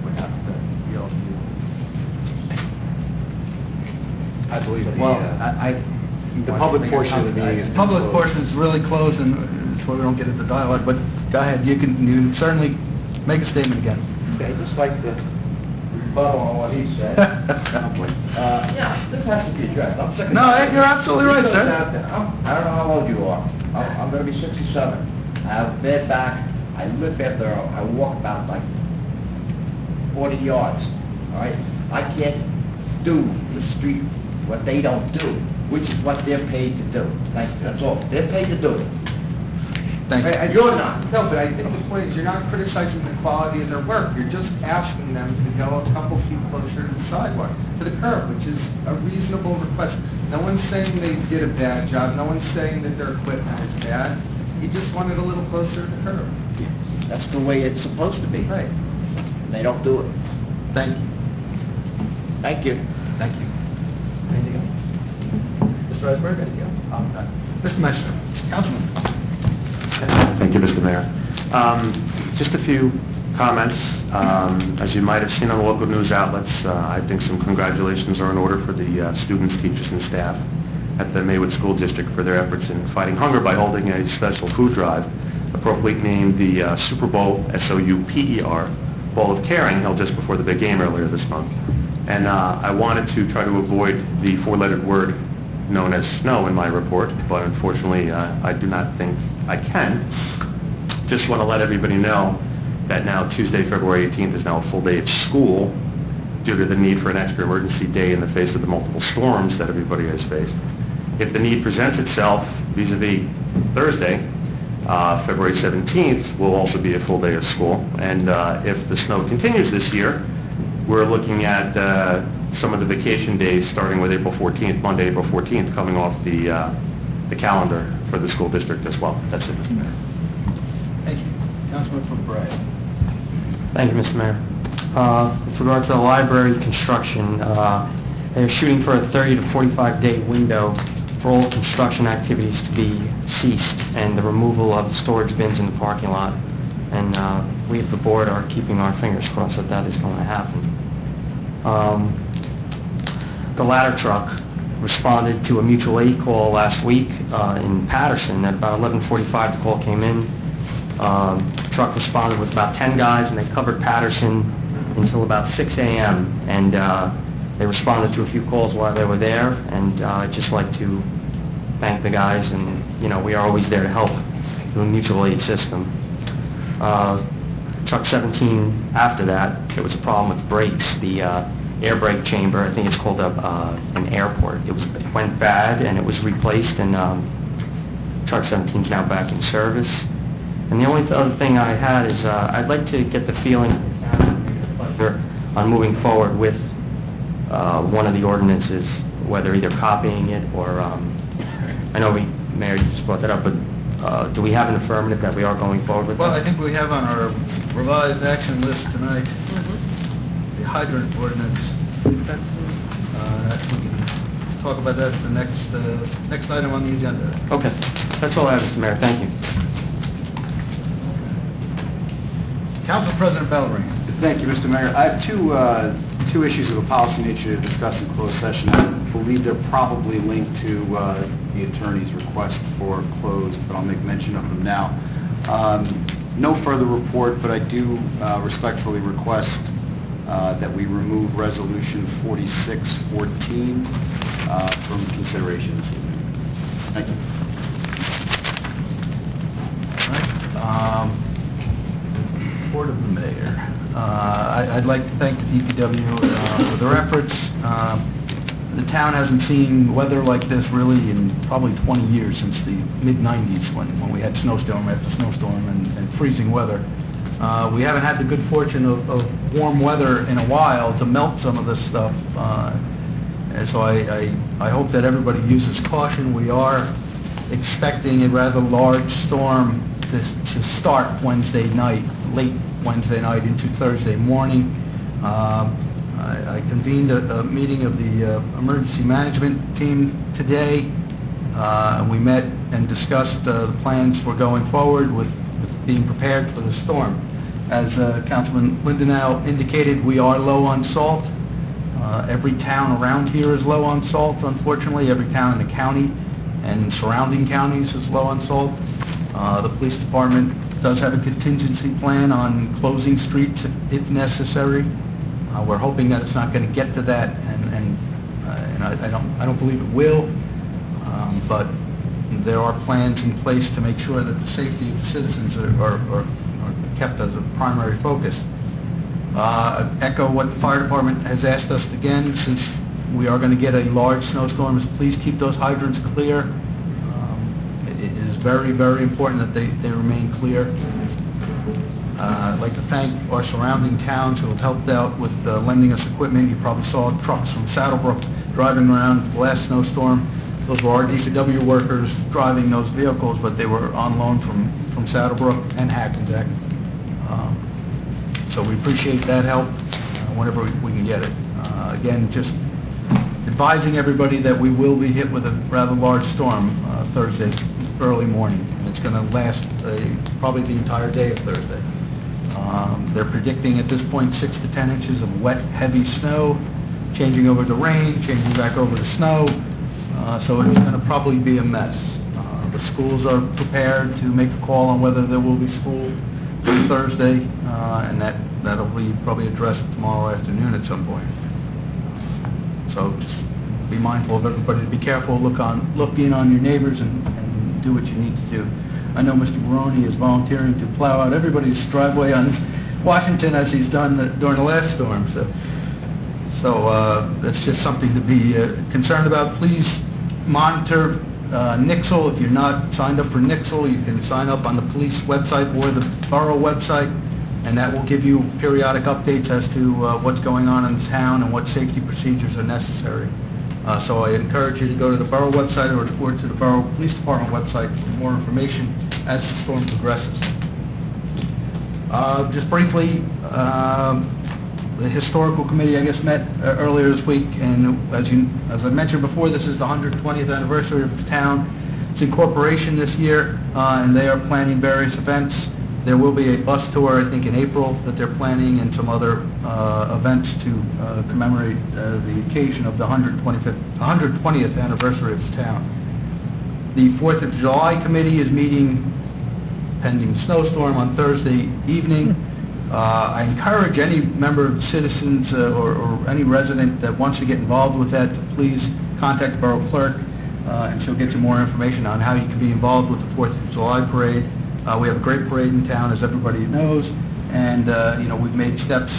We have to yield to you. I believe the public portion of the meeting is... Public portion is really closed, and that's why we don't get into dialogue, but go ahead, you certainly make a statement again. Okay, just like the rebuttal on what he said. Yeah, this has to be addressed. I'm sick of No, that. you're absolutely right, sir. I don't know how old you are. I'm going to be 67. I have a bad back. I live after, I walk about like 40 yards. All right? I can't do the street what they don't do, which is what they're paid to do. Thank you. That's all. They're paid to do it. Thank you. You're not. No, but I think the point is you're not criticizing the quality of their work. You're just asking them to go a couple feet closer to the sidewalk, to the curb, which is a reasonable request. No one's saying they did a bad job. No one's saying that their equipment is bad. You just want it a little closer to the curb. That's the way it's supposed to be. Right. They don't do it. Thank you. Thank you. Thank you. Anything else? Mr. Eisberg, anything else? Mr. Meissner, Councilman. Thank you, Mr. Mayor. Just a few comments. As you might have seen on the local news outlets, I think some congratulations are in order for the students, teachers, and staff at the Maywood School District for their efforts in fighting hunger by holding a special food drive, appropriately named the Super Bowl, S-O-U-P-E-R, Bowl of Caring, held just before the big game earlier this month. And I wanted to try to avoid the four-lettered word known as snow in my report, but unfortunately I do not think I can. Just want to let everybody know that now Tuesday, February 18th is now a full day of school due to the need for an extra emergency day in the face of the multiple storms that everybody has faced. If the need presents itself vis-a-vis Thursday, February 17th will also be a full day of school, and if the snow continues this year, we're looking at some of the vacation days starting with April 14th, Monday, April 14th, coming off the calendar for the school district as well. That's it, Mr. Mayor. Thank you. Councilman from Borough. Thank you, Mr. Mayor. With regard to the library construction, they're shooting for a 30 to 45-day window for all construction activities to be ceased and the removal of the storage bins in the parking lot. And we at the board are keeping our fingers crossed that that is going to happen. The ladder truck responded to a mutual aid call last week in Patterson. At about 11:45, the call came in. The truck responded with about 10 guys, and they covered Patterson until about 6 a.m. And they responded to a few calls while they were there. And I'd just like to thank the guys. And we are always there to help the mutual aid system. Truck 17, after that, there was a problem with brakes. The air brake chamber, I think it's called an airport. It went bad, and it was replaced, and truck 17 is now back in service. And the only other thing I had is I'd like to get the feeling on moving forward with one of the ordinances, whether either copying it or I know Mayor, you just brought that up, but Do we have an affirmative that we are going forward with Well, I that? think we have on our revised action list tonight the hydrant ordinance. We can talk about that at the next item on the agenda. Okay. That's all I have, Mr. Mayor. Thank you. Council President Bellarine. Thank you, Mr. Mayor. I have two issues of a policy nature to discuss in closed session. I believe they're probably linked to the attorney's request for closed, but I'll make mention of them now. No further report, but I do respectfully request that we remove Resolution 4614 from consideration this evening. Thank you. All right. Report of the mayor. I'd like to thank the DPW for their efforts. The town hasn't seen weather like this really in probably 20 years, since the mid-'90s when we had snowstorm after snowstorm and freezing weather. We haven't had the good fortune of warm weather in a while to melt some of this stuff. And so I hope that everybody uses caution. We are expecting a rather large storm to start Wednesday night, late Wednesday night into Thursday morning. I convened a meeting of the emergency management team today. We met and discussed the plans for going forward with being prepared for the storm. As Councilman Lindenau indicated, we are low on salt. Every town around here is low on salt, unfortunately. Every town in the county and surrounding counties is low on salt. The police department does have a contingency plan on closing streets if necessary. We're hoping that it's not going to get to that, and I don't believe it will. But there are plans in place to make sure that the safety of citizens are kept as a primary focus. Echo what the fire department has asked us again, since we are going to get a large snowstorm, is please keep those hydrants clear. It is very, very important that they remain clear. I'd like to thank our surrounding towns who have helped out with lending us equipment. You probably saw trucks from Saddlebrook driving around the last snowstorm. Those were our DPW workers driving those vehicles, but they were on loan from Saddlebrook and Hackensack. So we appreciate that help whenever we can get it. Again, just advising everybody that we will be hit with a rather large storm Thursday early morning, and it's going to last probably the entire day of Thursday. They're predicting at this point 6 to 10 inches of wet, heavy snow, changing over to rain, changing back over to snow. So it's going to probably be a mess. The schools are prepared to make a call on whether there will be school Thursday, and that'll be probably addressed tomorrow afternoon at some point. So just be mindful of everybody, to be careful, look in on your neighbors and do what you need to do. I know Mr. Barone is volunteering to plow out everybody's driveway on Washington, as he's done during the last storm. So that's just something to be concerned about. Please monitor Nixle. If you're not signed up for Nixle, you can sign up on the police website or the borough website, and that will give you periodic updates as to what's going on in the town and what safety procedures are necessary. So I encourage you to go to the borough website or to the borough police department website for more information as the storm progresses. Just briefly, the historical committee, I guess, met earlier this week, and as I mentioned before, this is the 120th anniversary of the town. It's incorporation this year, and they are planning various events. There will be a bus tour, I think, in April that they're planning, and some other events to commemorate the occasion of the 120th anniversary of the town. The 4th of July committee is meeting pending snowstorm on Thursday evening. I encourage any member of citizens or any resident that wants to get involved with that to please contact the borough clerk, and she'll get you more information on how you can be involved with the 4th of July parade. We have a great parade in town, as everybody knows, and we've made steps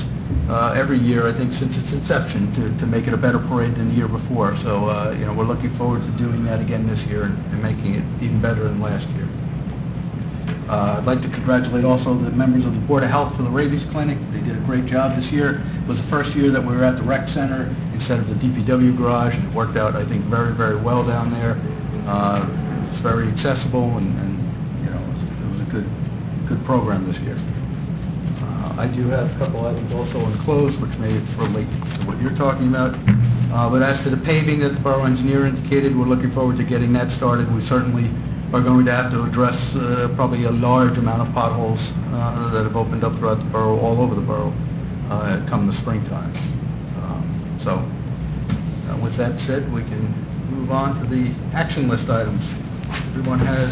every year, I think, since its inception to make it a better parade than the year before. So we're looking forward to doing that again this year and making it even better than last year. I'd like to congratulate also the members of the Board of Health for the rabies clinic. They did a great job this year. It was the first year that we were at the rec center instead of the DPW garage, and it worked out, I think, very, very well down there. It's very accessible, and good program this year. I do have a couple items also enclosed, which may relate to what you're talking about. But as to the paving that the borough engineer indicated, we're looking forward to getting that started. We certainly are going to have to address probably a large amount of potholes that have opened up throughout the borough, all over the borough, come the springtime. With that said, we can move on to the action list items. Everyone has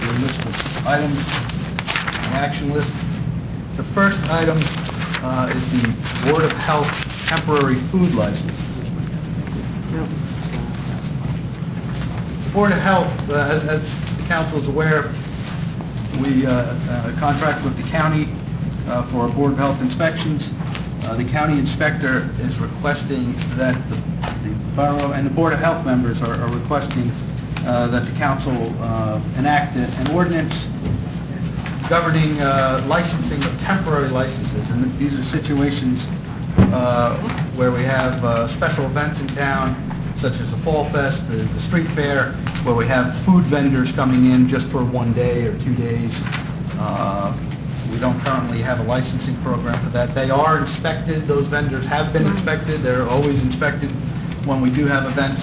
their list of items, an action list. The first item is the Board of Health temporary food license. The Board of Health, as the council is aware, we contract with the county for our Board of Health inspections. The county inspector is requesting that the borough and the Board of Health members are requesting that the council enact an ordinance governing licensing of temporary licenses. And these are situations where we have special events in town, such as the Fall Fest, the street fair, where we have food vendors coming in just for 1 day or 2 days. We don't currently have a licensing program for that. They are inspected. Those vendors have been inspected. They're always inspected when we do have events.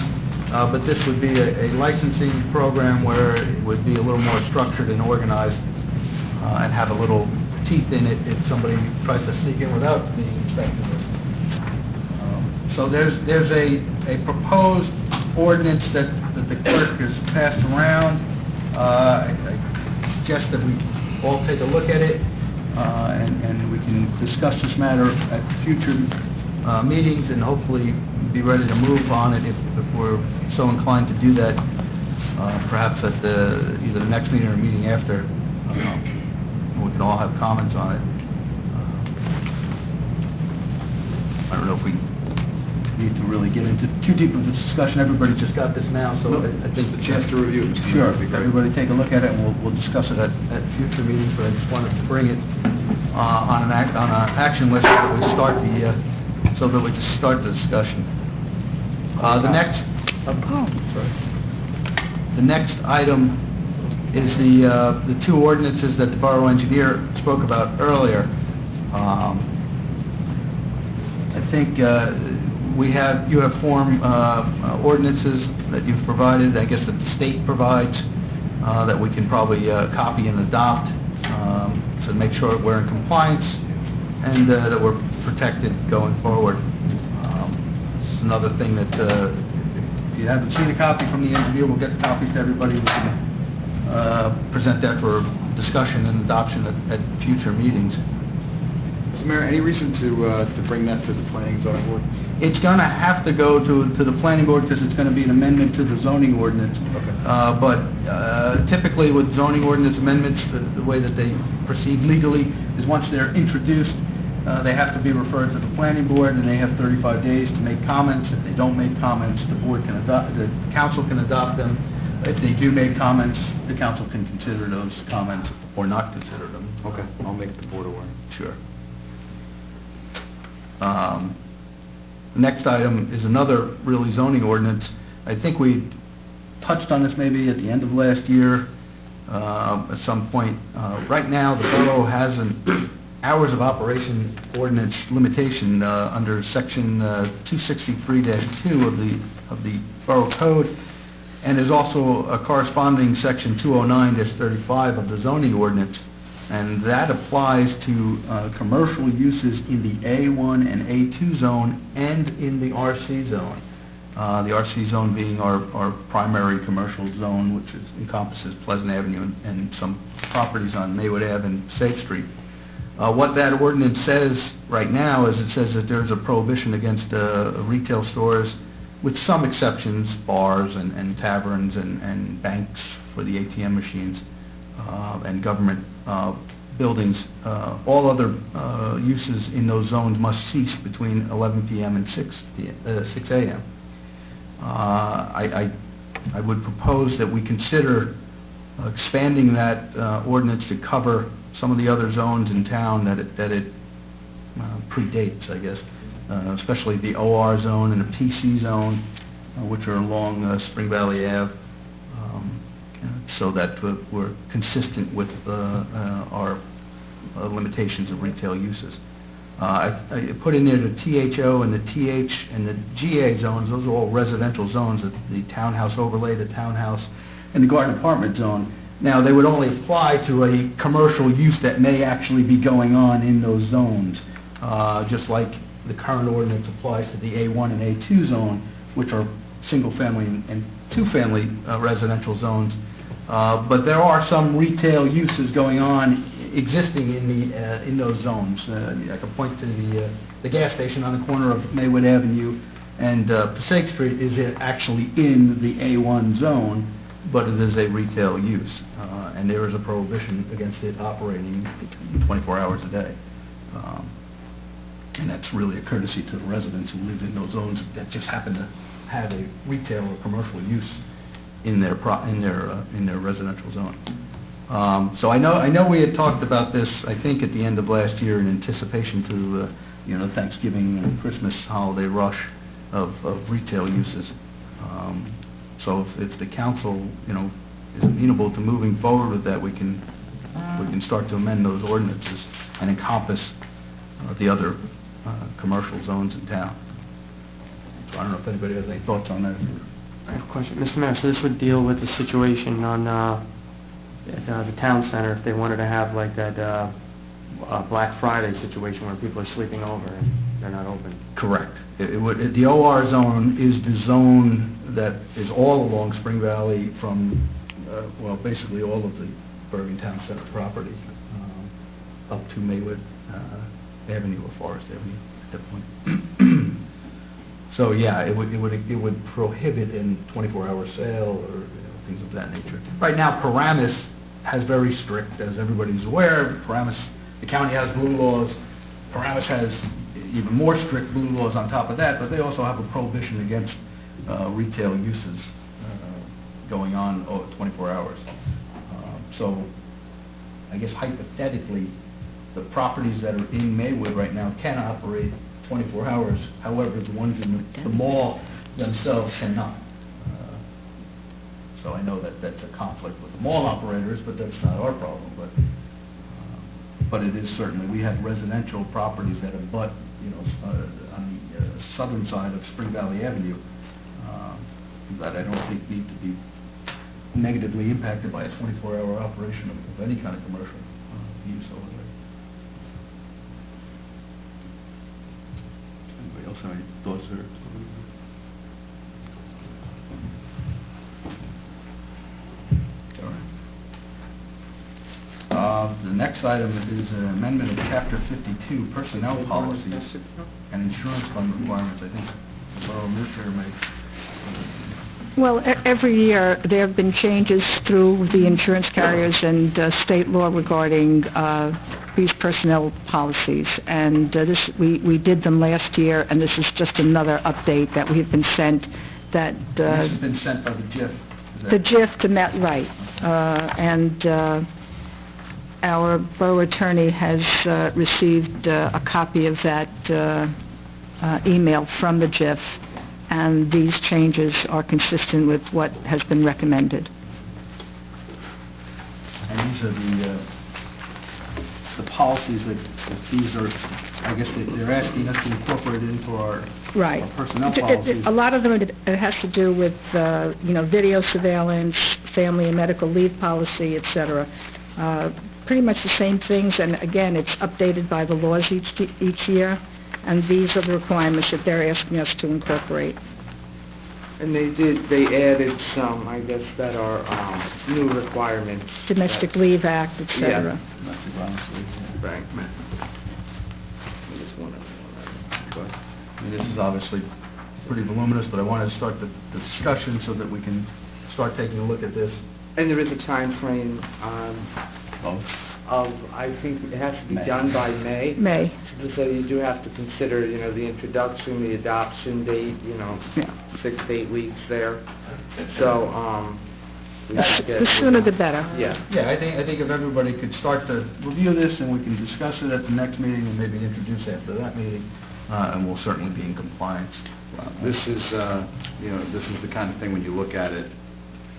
But this would be a licensing program where it would be a little more structured and organized and have a little teeth in it if somebody tries to sneak in without being inspected. So there's a proposed ordinance that the clerk has passed around. I suggest that we all take a look at it. And we can discuss this matter at future meetings and hopefully be ready to move on it if we're so inclined to do that, perhaps at either the next meeting or a meeting after. We can all have comments on it. I don't know if we need to really get into too deep of a discussion. Everybody just got this now, so I think Just a chance to review it. Sure. Everybody take a look at it, and we'll discuss it at future meetings, but I just wanted to bring it on an action list so that we can start the discussion. The next item is the two ordinances that the borough engineer spoke about earlier. I think you have form ordinances that you've provided, I guess that the state provides, that we can probably copy and adopt to make sure we're in compliance and that we're protected going forward. This is another thing that if you haven't seen a copy from the engineer, we'll get the copies to everybody. We can present that for discussion and adoption at future meetings. Mr. Mayor, any reason to bring that to the planning and zoning board? It's going to have to go to the planning board because it's going to be an amendment to the zoning ordinance. Okay. But typically with zoning ordinance amendments, the way that they proceed legally is once they're introduced, they have to be referred to the planning board, and they have 35 days to make comments. If they don't make comments, the council can adopt them. If they do make comments, the council can consider those comments or not consider them. Okay, I'll make the board aware. Sure. Next item is another really zoning ordinance. I think we touched on this maybe at the end of last year at some point. Right now, the borough has an hours of operation ordinance limitation under section 263-2 of the Borough Code, and there's also a corresponding section 209-35 of the zoning ordinance. And that applies to commercial uses in the A1 and A2 zone and in the RC zone. The RC zone being our primary commercial zone, which encompasses Pleasant Avenue and some properties on Maywood Ave and Safe Street. What that ordinance says right now is it says that there's a prohibition against retail stores, with some exceptions, bars and taverns and banks for the ATM machines, and government buildings. All other uses in those zones must cease between 11 p.m. and 6 a.m. I would propose that we consider expanding that ordinance to cover some of the other zones in town that it predates, I guess, especially the OR zone and the PC zone, which are along Spring Valley Ave. so that we're consistent with our limitations of retail uses. I put in there the THO and the TH and the GA zones. Those are all residential zones, the townhouse overlay, the townhouse, and the garden apartment zone. Now, they would only apply to a commercial use that may actually be going on in those zones, just like the current ordinance applies to the A1 and A2 zone, which are single-family and two-family residential zones. But there are some retail uses going on existing in those zones. I can point to the gas station on the corner of Maywood Avenue and Passaic Street is actually in the A1 zone, but it is a retail use, and there is a prohibition against it operating 24 hours a day. And that's really a courtesy to the residents who live in those zones that just happen to have a retail or commercial use in their residential zone. So I know we had talked about this, I think, at the end of last year in anticipation to Thanksgiving and Christmas holiday rush of retail uses. So if the council, is amenable to moving forward with that, we can start to amend those ordinances and encompass the other commercial zones in town. So I don't know if anybody has any thoughts on that. I have a question. Mr. Mayor, so this would deal with the situation on at the town center if they wanted to have like that Black Friday situation where people are sleeping over and they're not open. Correct. The OR zone is the zone that is all along Spring Valley from, basically all of the Bergen Town Center property up to Maywood Avenue or Forest Avenue at that point. So yeah, it would prohibit in 24-hour sale or things of that nature. Right now, Paramus has very strict, as everybody's aware. Paramus, the county has blue laws. Paramus has even more strict blue laws on top of that, but they also have a prohibition against retail uses going on 24 hours. So I guess hypothetically, the properties that are in Maywood right now can operate 24 hours. However, the ones in the mall themselves cannot. So I know that that's a conflict with the mall operators, but that's not our problem. But it is certainly, we have residential properties that abut, on the southern side of Spring Valley Avenue that I don't think need to be negatively impacted by a 24-hour operation of any kind of commercial use over there. Anybody else have any thoughts there? The next item is an amendment of Chapter 52, Personnel Policies and Insurance Fund Requirements. I think the Borough Administrator may... Well, every year there have been changes through the insurance carriers and state law regarding these personnel policies. And we did them last year, and this is just another update that we have been sent. That this has been sent by the JIF. The JIF to Met, right. And our borough attorney has received a copy of that email from the JIF, and these changes are consistent with what has been recommended. And these are the policies that these are, I guess they're asking us to incorporate into our personnel policies. A lot of them, it has to do with, video surveillance, family and medical leave policy, et cetera. Pretty much the same things, and again, it's updated by the laws each year, and these are the requirements that they're asking us to incorporate. And they added some, I guess, that are new requirements. Domestic Leave Act, et cetera. Yeah. Domestic violence leave. Right. I mean, this is obviously pretty voluminous, but I wanted to start the discussion so that we can start taking a look at this. And there is a time frame of, I think it has to be done by May. May. So you do have to consider, the introduction, the adoption date, 6 to 8 weeks there. So, the sooner the better. Yeah. Yeah, I think if everybody could start to review this, and we can discuss it at the next meeting, and maybe introduce after that meeting, and we'll certainly be in compliance. This is the kind of thing when you look at it,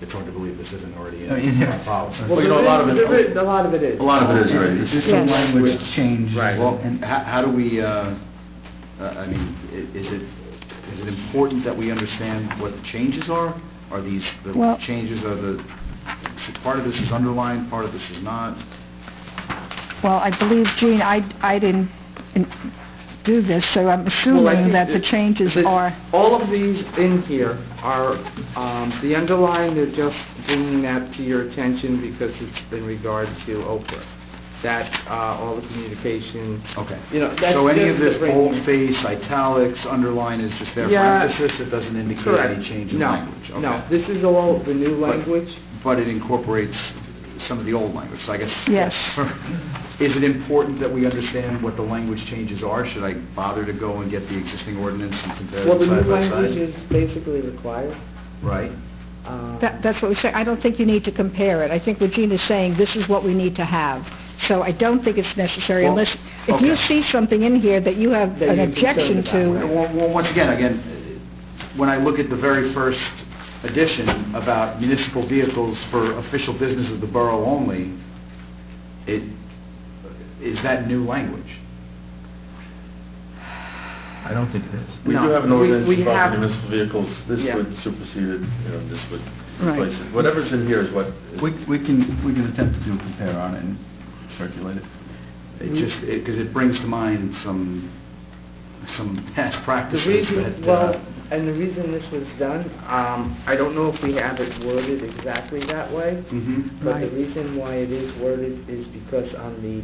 it's hard to believe this isn't already in Oh, yeah. our policy. Well, you know, a lot of it- A lot of it is. A lot of it is, right. This is Yes. a language change. Right. Well, and how do we, I mean, is it important that we understand what the changes are? Are these, the Well- changes are part of this is underlined, part of this is not? Well, I believe, Gene, I didn't do this, so I'm Well, I assuming think that the changes are... All of these in here are, the underlying, they're just bringing that to your attention because it's in regard to Oprah. That, all the communication, Okay. you know, that's So any just of this to bring- boldface, italics, underline is just there for Yeah. emphasis? It doesn't indicate Correct. any change in No, language? no, Okay. this is all the new language. But it incorporates some of the old language, so I guess... Yes. Is it important that we understand what the language changes are? Should I bother to go and get the existing ordinance and compare Well, them the side new by side? language is basically required. Right. That's what we say. I don't think you need to compare it. I think what Gene is saying, this is what we need to have. So I don't think it's necessary Well, unless, if you okay. see something in here that you have That an you're objection concerned to, about, Well, once again, when I look at the very first edition about municipal vehicles for official business of the borough only, is that new language? I don't think it is. We do No, have an ordinance we about have- municipal vehicles. This Yeah. would supersede it, this would Right. replace it. Whatever's in here is what... We can attempt to do a compare on it and circulate it. It just, because it brings to mind some past The practices reason, that... well, and the reason this was done, I don't know if we have it worded exactly that way, Mhm. but the Right. reason why it is worded is because on the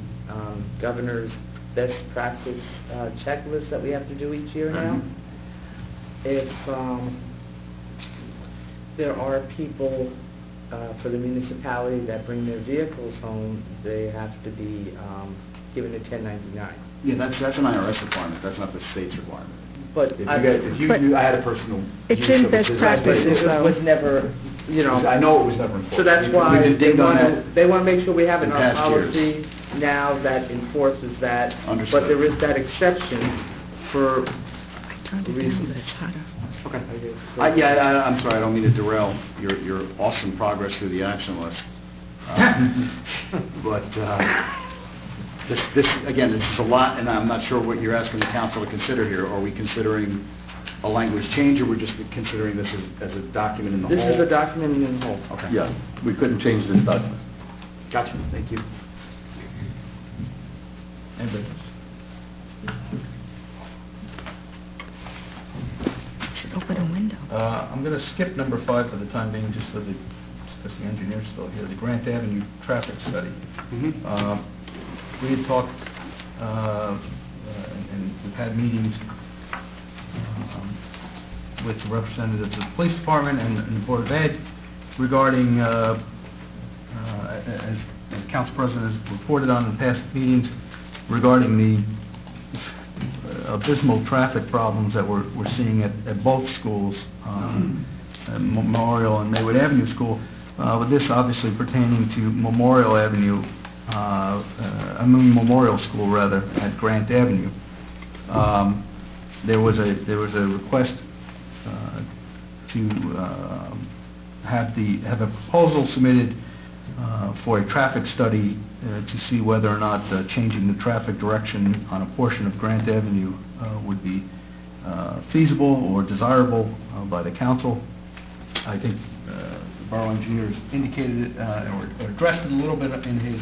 governor's best practice checklist that we have to do each year now, Mhm. if there are people for the municipality that bring their vehicles home, they have to be given a 1099. Yeah, that's an IRS requirement, that's not the state's requirement. But If you I- get, if you, But- I had a personal It's use in of a best business, practices, it though. was never, you know... I know it was never enforced. So that's We- why we've they digged on want that. to, they want to make sure we have in in our past years. policy now that enforces that. Understood. But there is that exception for I turned it down, reasons. but it's hotter. Okay. I guess. I'm sorry, I don't mean to derail your awesome progress through the action list. But this, again, this is a lot, and I'm not sure what you're asking the council to consider here. Are we considering a language change, or we're just considering this as a document in the whole? This is a document in whole. Okay. Yeah, we couldn't change this document. Gotcha, thank you. Anybody else? Should open a window. I'm going to skip number 5 for the time being, just because the engineer's still here, the Grant Avenue traffic study. Mhm. We had talked, and we've had meetings with representatives of the police department and the Board of Ed regarding, as Council President has reported on in past meetings, regarding the abysmal traffic problems that we're seeing at both schools, Memorial and Maywood Avenue School, with this obviously pertaining to Memorial Avenue, Memorial School rather, at Grant Avenue. There was a request to have a proposal submitted for a traffic study to see whether or not changing the traffic direction on a portion of Grant Avenue would be feasible or desirable by the council. I think the borough engineer has indicated it, or addressed it a little bit in his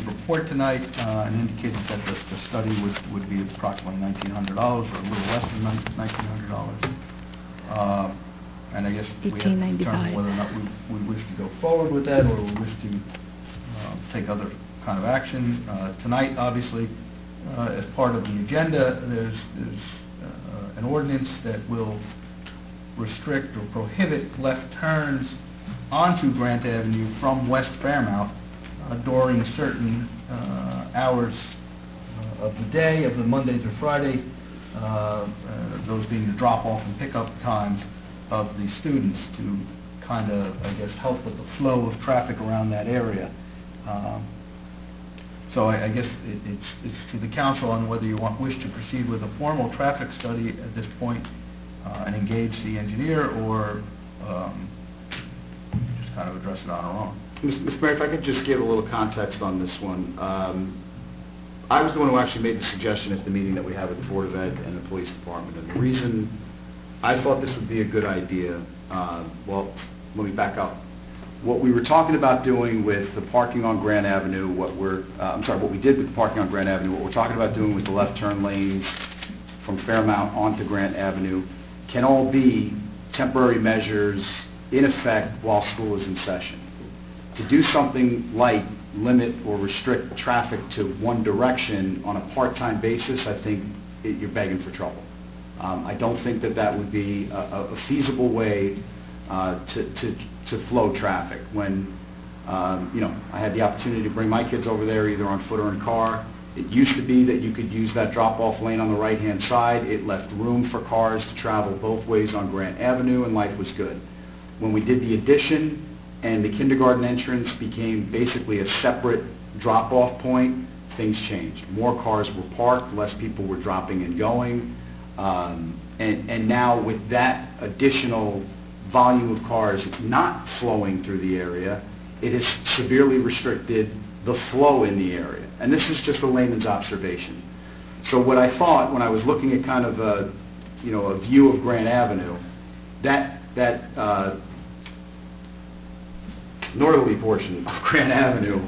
report tonight, and indicated that the study would be approximately $1,900 or a little less than $1,900. And I guess we have to determine $1,895. whether or not we wish to go forward with that, or we wish to take other kind of action. Tonight, obviously, as part of the agenda, there's an ordinance that will restrict or prohibit left turns onto Grant Avenue from West Fairmount during certain hours of the day, of the Monday through Friday, those being the drop-off and pickup times of the students, to kind of, I guess, help with the flow of traffic around that area. So I guess it's to the council on whether you wish to proceed with a formal traffic study at this point and engage the engineer, or kind of address it on our own. Mr. Mayor, if I could just give a little context on this one. I was the one who actually made the suggestion at the meeting that we have with the Board of Ed and the Police Department. And the reason I thought this would be a good idea, well, let me back up. What we were talking about doing with the parking on Grant Avenue, what we did with the parking on Grant Avenue, what we're talking about doing with the left turn lanes from Fairmount onto Grant Avenue can all be temporary measures in effect while school is in session. To do something like limit or restrict traffic to one direction on a part-time basis, I think you're begging for trouble. I don't think that that would be a feasible way to flow traffic. When I had the opportunity to bring my kids over there either on foot or in car, it used to be that you could use that drop-off lane on the right-hand side. It left room for cars to travel both ways on Grant Avenue, and life was good. When we did the addition and the kindergarten entrance became basically a separate drop-off point, things changed. More cars were parked, less people were dropping and going, and now with that additional volume of cars not flowing through the area, it has severely restricted the flow in the area. And this is just a layman's observation. So what I thought when I was looking at kind of a view of Grant Avenue, that northerly portion of Grant Avenue,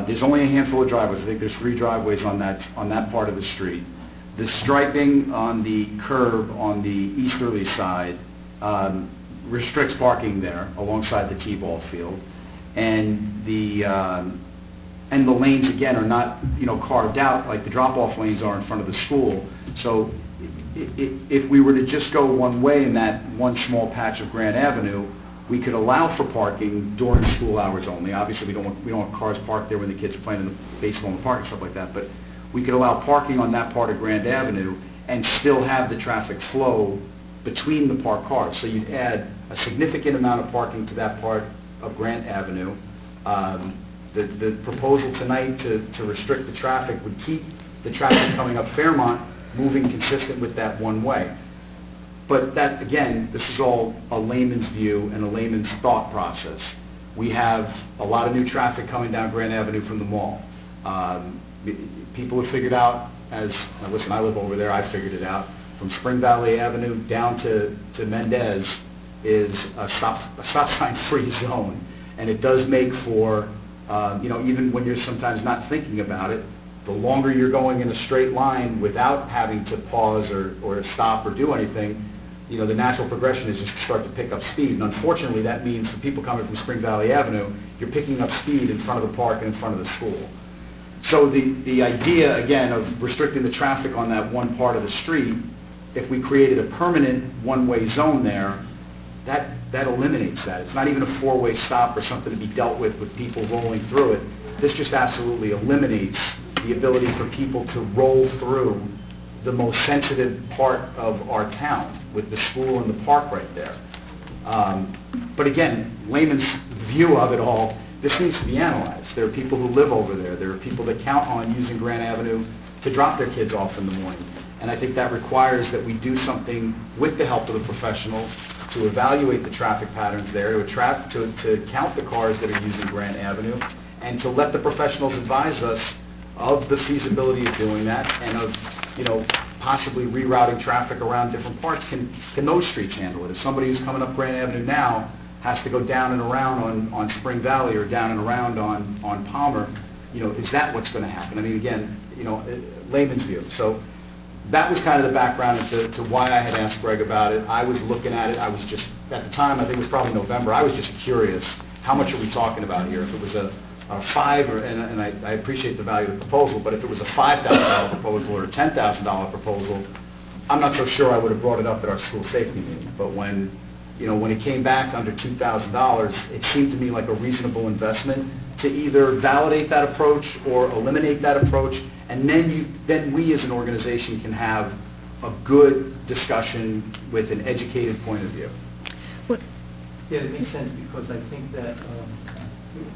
there's only a handful of driveways. I think there's 3 driveways on that part of the street. The striping on the curb on the easterly side restricts parking there alongside the T-ball field, and the lanes again are not carved out like the drop-off lanes are in front of the school. So if we were to just go one way in that one small patch of Grant Avenue, we could allow for parking during school hours only. Obviously, we don't want cars parked there when the kids are playing in the baseball in the park and stuff like that, but we could allow parking on that part of Grant Avenue and still have the traffic flow between the parked cars. So you'd add a significant amount of parking to that part of Grant Avenue. The proposal tonight to restrict the traffic would keep the traffic coming up Fairmont moving consistent with that one way. But that, again, this is all a layman's view and a layman's thought process. We have a lot of new traffic coming down Grant Avenue from the mall. People have figured out, listen, I live over there, I figured it out, from Spring Valley Avenue down to Mendez is a stop sign free zone. And it does make for, even when you're sometimes not thinking about it, the longer you're going in a straight line without having to pause or stop or do anything, the natural progression is just to start to pick up speed. And unfortunately, that means for people coming from Spring Valley Avenue, you're picking up speed in front of the park and in front of the school. So the idea, again, of restricting the traffic on that one part of the street, if we created a permanent one-way zone there, that eliminates that. It's not even a 4-way stop or something to be dealt with people rolling through it. This just absolutely eliminates the ability for people to roll through the most sensitive part of our town with the school and the park right there. But again, layman's view of it all, this needs to be analyzed. There are people who live over there. There are people that count on using Grant Avenue to drop their kids off in the morning. And I think that requires that we do something with the help of the professionals to evaluate the traffic patterns there, to count the cars that are using Grant Avenue, and to let the professionals advise us of the feasibility of doing that and of, possibly rerouting traffic around different parts. Can those streets handle it? If somebody who's coming up Grant Avenue now has to go down and around on Spring Valley or down and around on Palmer, is that what's going to happen? I mean, again, layman's view. So that was kind of the background as to why I had asked Greg about it. I was looking at it. I was just, at the time, I think it was probably November, I was just curious, how much are we talking about here? If it was a and I appreciate the value of the proposal, but if it was a $5,000 proposal or a $10,000 proposal, I'm not so sure I would have brought it up at our school safety meeting. But when it came back under $2,000, it seemed to me like a reasonable investment to either validate that approach or eliminate that approach, and then we as an organization can have a good discussion with an educated point of view. Yeah, it makes sense, because I think that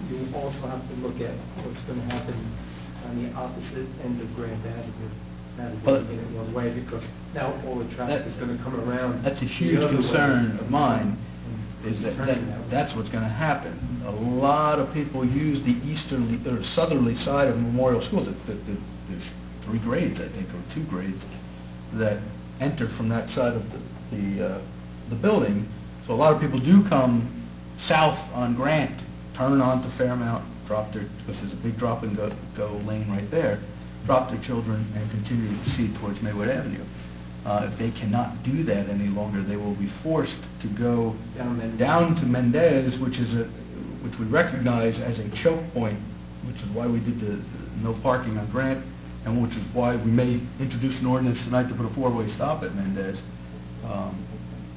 you also have to look at what's going to happen on the opposite end of Grant Avenue. Not taking it one way, because now all the traffic is going to come around. That's a huge concern of mine. is that's what's going to happen. A lot of people use the easterly or southerly side of Memorial School. There's 3 grades, I think, or 2 grades that enter from that side of the building. So a lot of people do come south on Grant, turn onto Fairmount, drop their, because there's a big drop and go lane right there, drop their children and continue to proceed towards Maywood Avenue. If they cannot do that any longer, they will be forced to go down to Mendez, which we recognize as a choke point, which is why we did the no parking on Grant, and which is why we may introduce an ordinance tonight to put a 4-way stop at Mendez.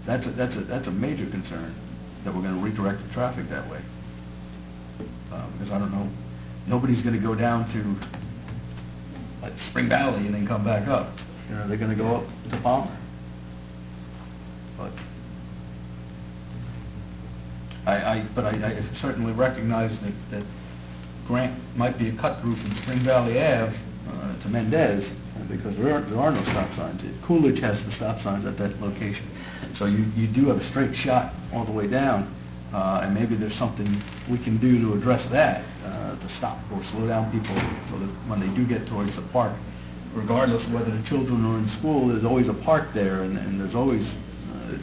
That's a major concern, that we're going to redirect the traffic that way. Because I don't know, nobody's going to go down to like Spring Valley and then come back up. You know, they're going to go up to Palmer. But I certainly recognize that Grant might be a cut through from Spring Valley Ave to Mendez, because there are no stop signs. Coolidge has the stop signs at that location. So you do have a straight shot all the way down, and maybe there's something we can do to address that, to stop or slow down people so that when they do get towards the park, regardless of whether the children are in school, there's always a park there, and there's always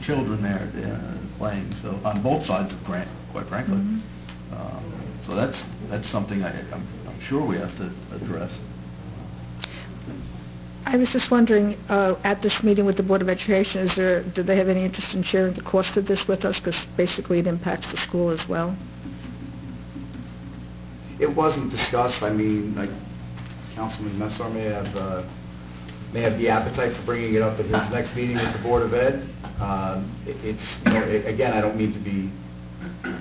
children there playing. So on both sides of Grant, quite frankly. So that's something I'm sure we have to address. I was just wondering, at this meeting with the Board of Education, do they have any interest in sharing the cost of this with us? Because basically it impacts the school as well. It wasn't discussed. I mean, like, Councilman Messar may have the appetite for bringing it up at his next meeting with the Board of Ed. Again, I don't mean to be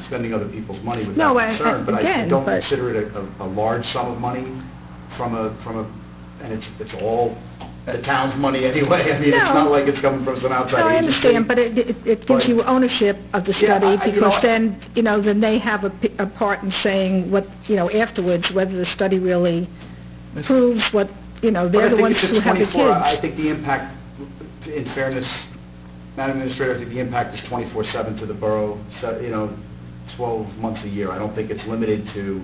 spending other people's money with that concern, but I don't consider it a large sum of money and it's all the town's money anyway. I mean, it's not like it's coming from some outside agency. I understand, but it gives you ownership of the study, because then they have a part in saying what, afterwards, whether the study really proves what, they're the ones who have the kids. I think the impact, in fairness, Madam Administrator, I think the impact is 24/7 to the borough, 12 months a year. I don't think it's limited to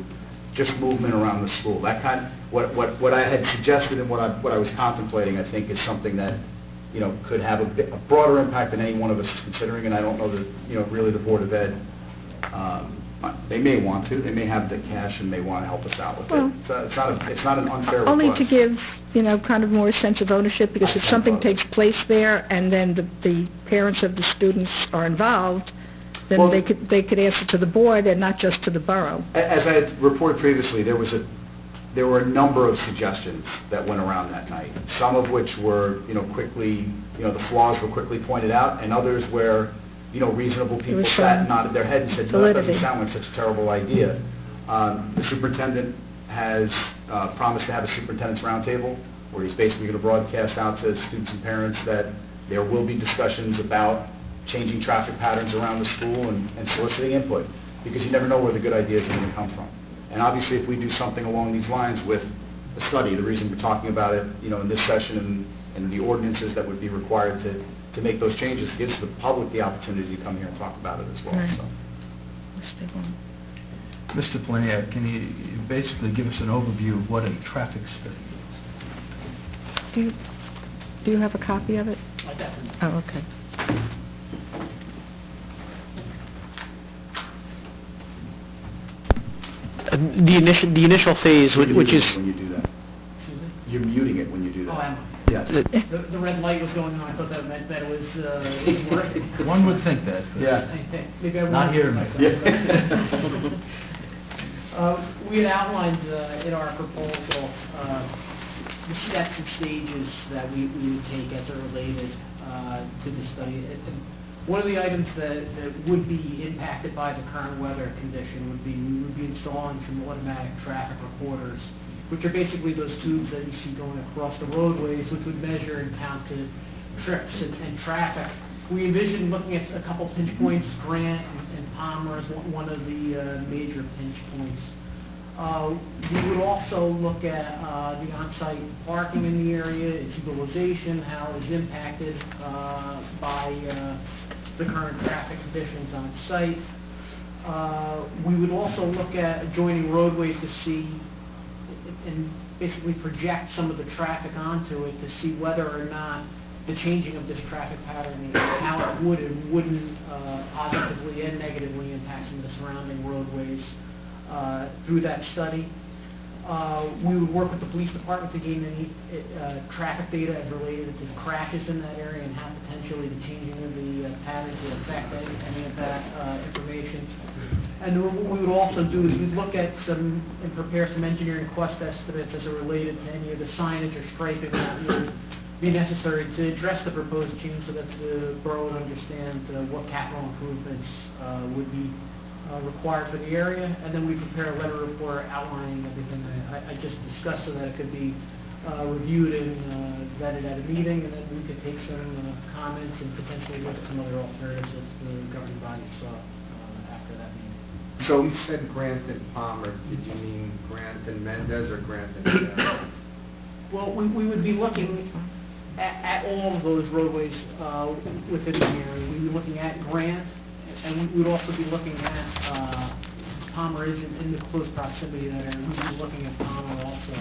just movement around the school. That what I had suggested and what I was contemplating, I think, is something that could have a broader impact than any one of us is considering. And I don't know that really the Board of Ed. They may want to. They may have the cash and may want to help us out with it. So it's not an unfair request. Only to give kind of more sense of ownership, because if something takes place there and then the parents of the students are involved, then they could answer to the board and not just to the borough. As I had reported previously, there were a number of suggestions that went around that night. Some of which were quickly the flaws were quickly pointed out, and others where reasonable people sat and nodded their head and said, no, that doesn't sound like such a terrible idea. The superintendent has promised to have a superintendent's roundtable, where he's basically going to broadcast out to students and parents that there will be discussions about changing traffic patterns around the school and soliciting input, because you never know where the good ideas are going to come from. And obviously, if we do something along these lines with the study, the reason we're talking about it, in this session and the ordinances that would be required to make those changes, gives the public the opportunity to come here and talk about it as well. Right. So. Mr. Plania, can you basically give us an overview of what a traffic study is? Do you have a copy of it? Definitely. Oh, okay. The initial phase, which is... When you do that. You're muting it when you do that. Oh, am I? Yes. The red light was going on. I thought that meant that it was working. One would think that. Yeah. Maybe I Not here, myself. We had outlined in our proposal the steps and stages that we would take as it related to the study. And one of the items that would be impacted by the current weather condition would be we would be installing some automatic traffic recorders, which are basically those tubes that you see going across the roadways, which would measure and count the trips and traffic. We envisioned looking at a couple pinch points, Grant and Palmer as one of the major pinch points. We would also look at the on-site parking in the area, its utilization, how it's impacted by the current traffic conditions on site. We would also look at adjoining roadways to see and basically project some of the traffic onto it to see whether or not the changing of this traffic pattern, how it would and wouldn't positively and negatively impact some of the surrounding roadways through that study. We would work with the police department to gain any traffic data as related to crashes in that area and how potentially the changing of the pattern to affect any of that information. And what we would also do is we'd look at some and prepare some engineering cost estimates as it related to any of the signage or striping that would be necessary to address the proposed change so that the borough would understand what capital improvements would be required for the area. And then we prepare a letter report outlining everything I just discussed so that it could be reviewed and vetted at a meeting, and then we could take some comments and potentially look at some other alternatives that the governing body saw after that meeting. So you said Grant and Palmer. Did you mean Grant and Mendez or Grant and Mendez? Well, we would be looking at all of those roadways within the area. We'd be looking at Grant, and we would also be looking at Palmer is in the close proximity to that area. We'd be looking at Palmer also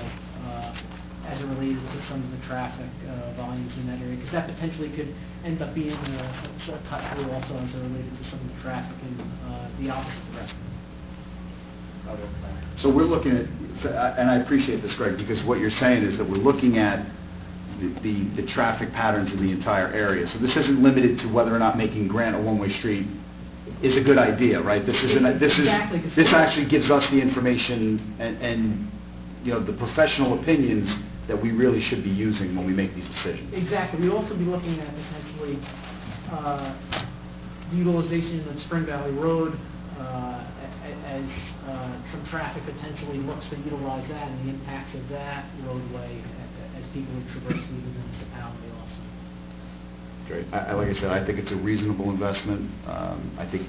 as it related to some of the traffic volumes in that area, because that potentially could end up being a cut through also as it related to some of the traffic in the opposite direction. So we're looking at, and I appreciate this, Greg, because what you're saying is that we're looking at the traffic patterns in the entire area. So this isn't limited to whether or not making Grant a one-way street is a good idea, right? This actually gives us the information and you know, the professional opinions that we really should be using when we make these decisions. Exactly. We'd also be looking at potentially utilization of Spring Valley Road as some traffic potentially looks to utilize that and the impacts of that roadway as people would traverse through the municipality also. Great. Like I said, I think it's a reasonable investment. I think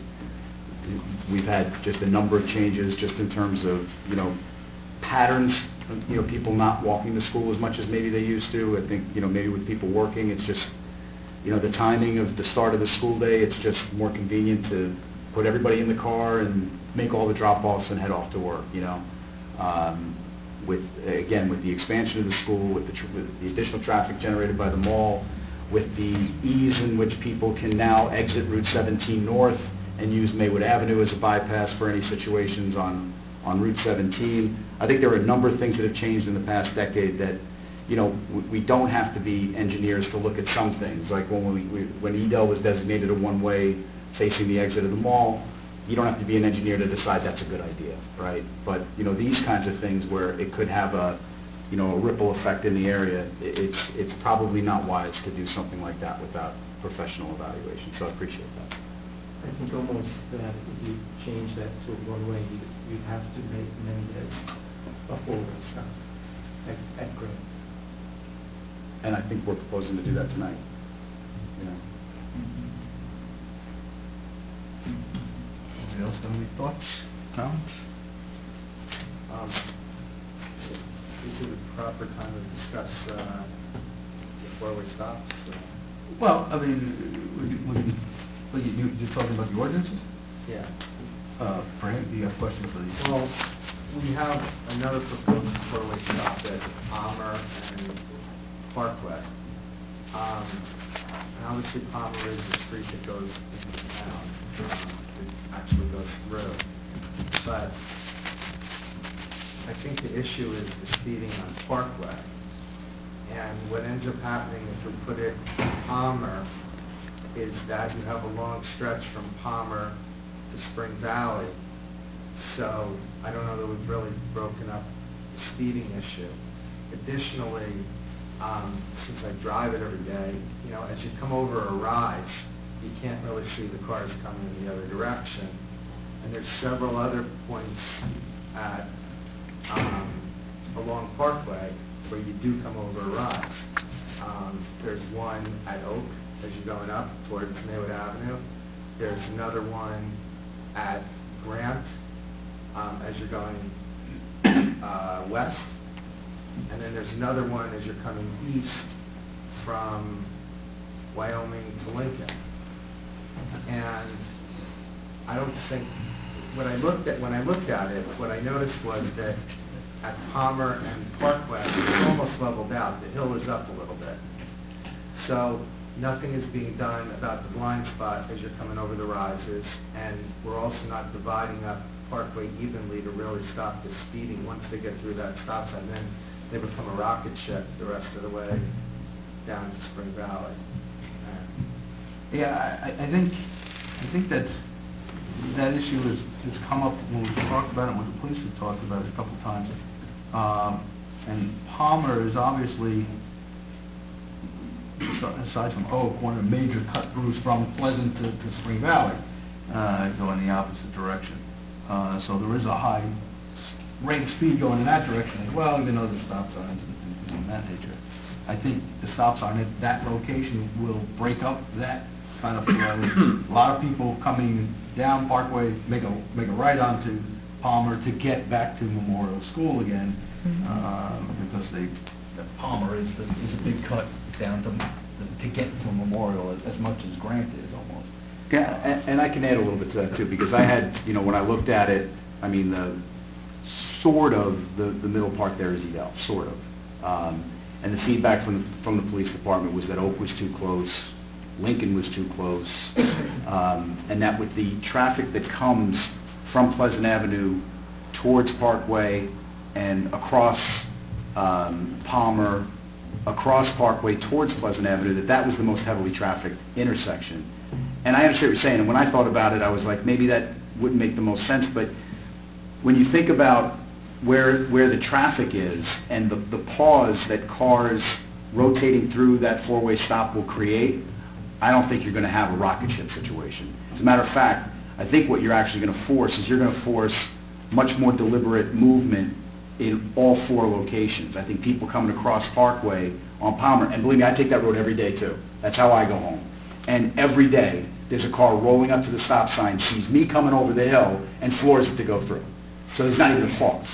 we've had just a number of changes just in terms of, you know, patterns, you know, people not walking to school as much as maybe they used to. I think, you know, maybe with people working, it's just, you know, the timing of the start of the school day, it's just more convenient to put everybody in the car and make all the drop-offs and head off to work, you know. With the expansion of the school, with the additional traffic generated by the mall, with the ease in which people can now exit Route 17 North and use Maywood Avenue as a bypass for any situations on Route 17. I think there are a number of things that have changed in the past decade that, you know, we don't have to be engineers to look at some things. Like when Edel was designated a one-way facing the exit of the mall, you don't have to be an engineer to decide that's a good idea, right? But, you know, these kinds of things where it could have a, you know, a ripple effect in the area, it's probably not wise to do something like that without professional evaluation. So I appreciate that. I think almost that if you change that to one-way, you'd have to make Mendez a four-way stop at Grant. And I think we're proposing to do that tonight. You know. Anybody else have any thoughts, comments? Is it a proper time to discuss the four-way stops? Well, I mean, you're talking about the ordinances? Yeah. Frank, do you have questions for these? Well, we have another proposed four-way stop at Palmer and Parkway. And obviously Palmer is the street that goes into town. It actually goes through. But I think the issue is the speeding on Parkway. And what ends up happening if we put it in Palmer is that you have a long stretch from Palmer to Spring Valley. So I don't know that we've really broken up the speeding issue. Additionally, since I drive it every day, you know, as you come over a rise, you can't really see the cars coming in the other direction. And there's several other points at along Parkway where you do come over a rise. There's one at Oak as you're going up towards Maywood Avenue. There's another one at Grant as you're going west. And then there's another one as you're coming east from Wyoming to Lincoln. And I don't think, when I looked at it, what I noticed was that at Palmer and Parkway, it's almost leveled out. The hill is up a little bit. So nothing is being done about the blind spot as you're coming over the rises, and we're also not dividing up Parkway evenly to really stop the speeding. Once they get through that stop sign, then they become a rocket ship the rest of the way down to Spring Valley. Yeah, I think that issue has come up when we talked about it, when the police have talked about it a couple times. And Palmer is obviously, aside from Oak, one of the major cut-throughs from Pleasant to Spring Valley, going the opposite direction. So there is a high rate of speed going in that direction as well, even though the stop signs and that nature. I think the stop sign at that location will break up that kind of flow. A lot of people coming down Parkway make a right onto Palmer to get back to Memorial School again, because Palmer is a big cut down to get from Memorial as much as Grant is almost. Yeah, and I can add a little bit to that too, because I had, when I looked at it, I mean, the middle part there is Edel, sort of. And the feedback from the police department was that Oak was too close, Lincoln was too close, and that with the traffic that comes from Pleasant Avenue towards Parkway and across Palmer, across Parkway towards Pleasant Avenue, that was the most heavily trafficked intersection. And I understand what you're saying, and when I thought about it, I was like, maybe that wouldn't make the most sense, but when you think about where the traffic is and the pause that cars rotating through that four-way stop will create, I don't think you're going to have a rocket ship situation. As a matter of fact, I think what you're actually going to force is you're going to force much more deliberate movement in all four locations. I think people coming across Parkway on Palmer, and believe me, I take that road every day too. That's how I go home. And every day, there's a car rolling up to the stop sign, sees me coming over the hill, and floors it to go through. So there's not even a pause,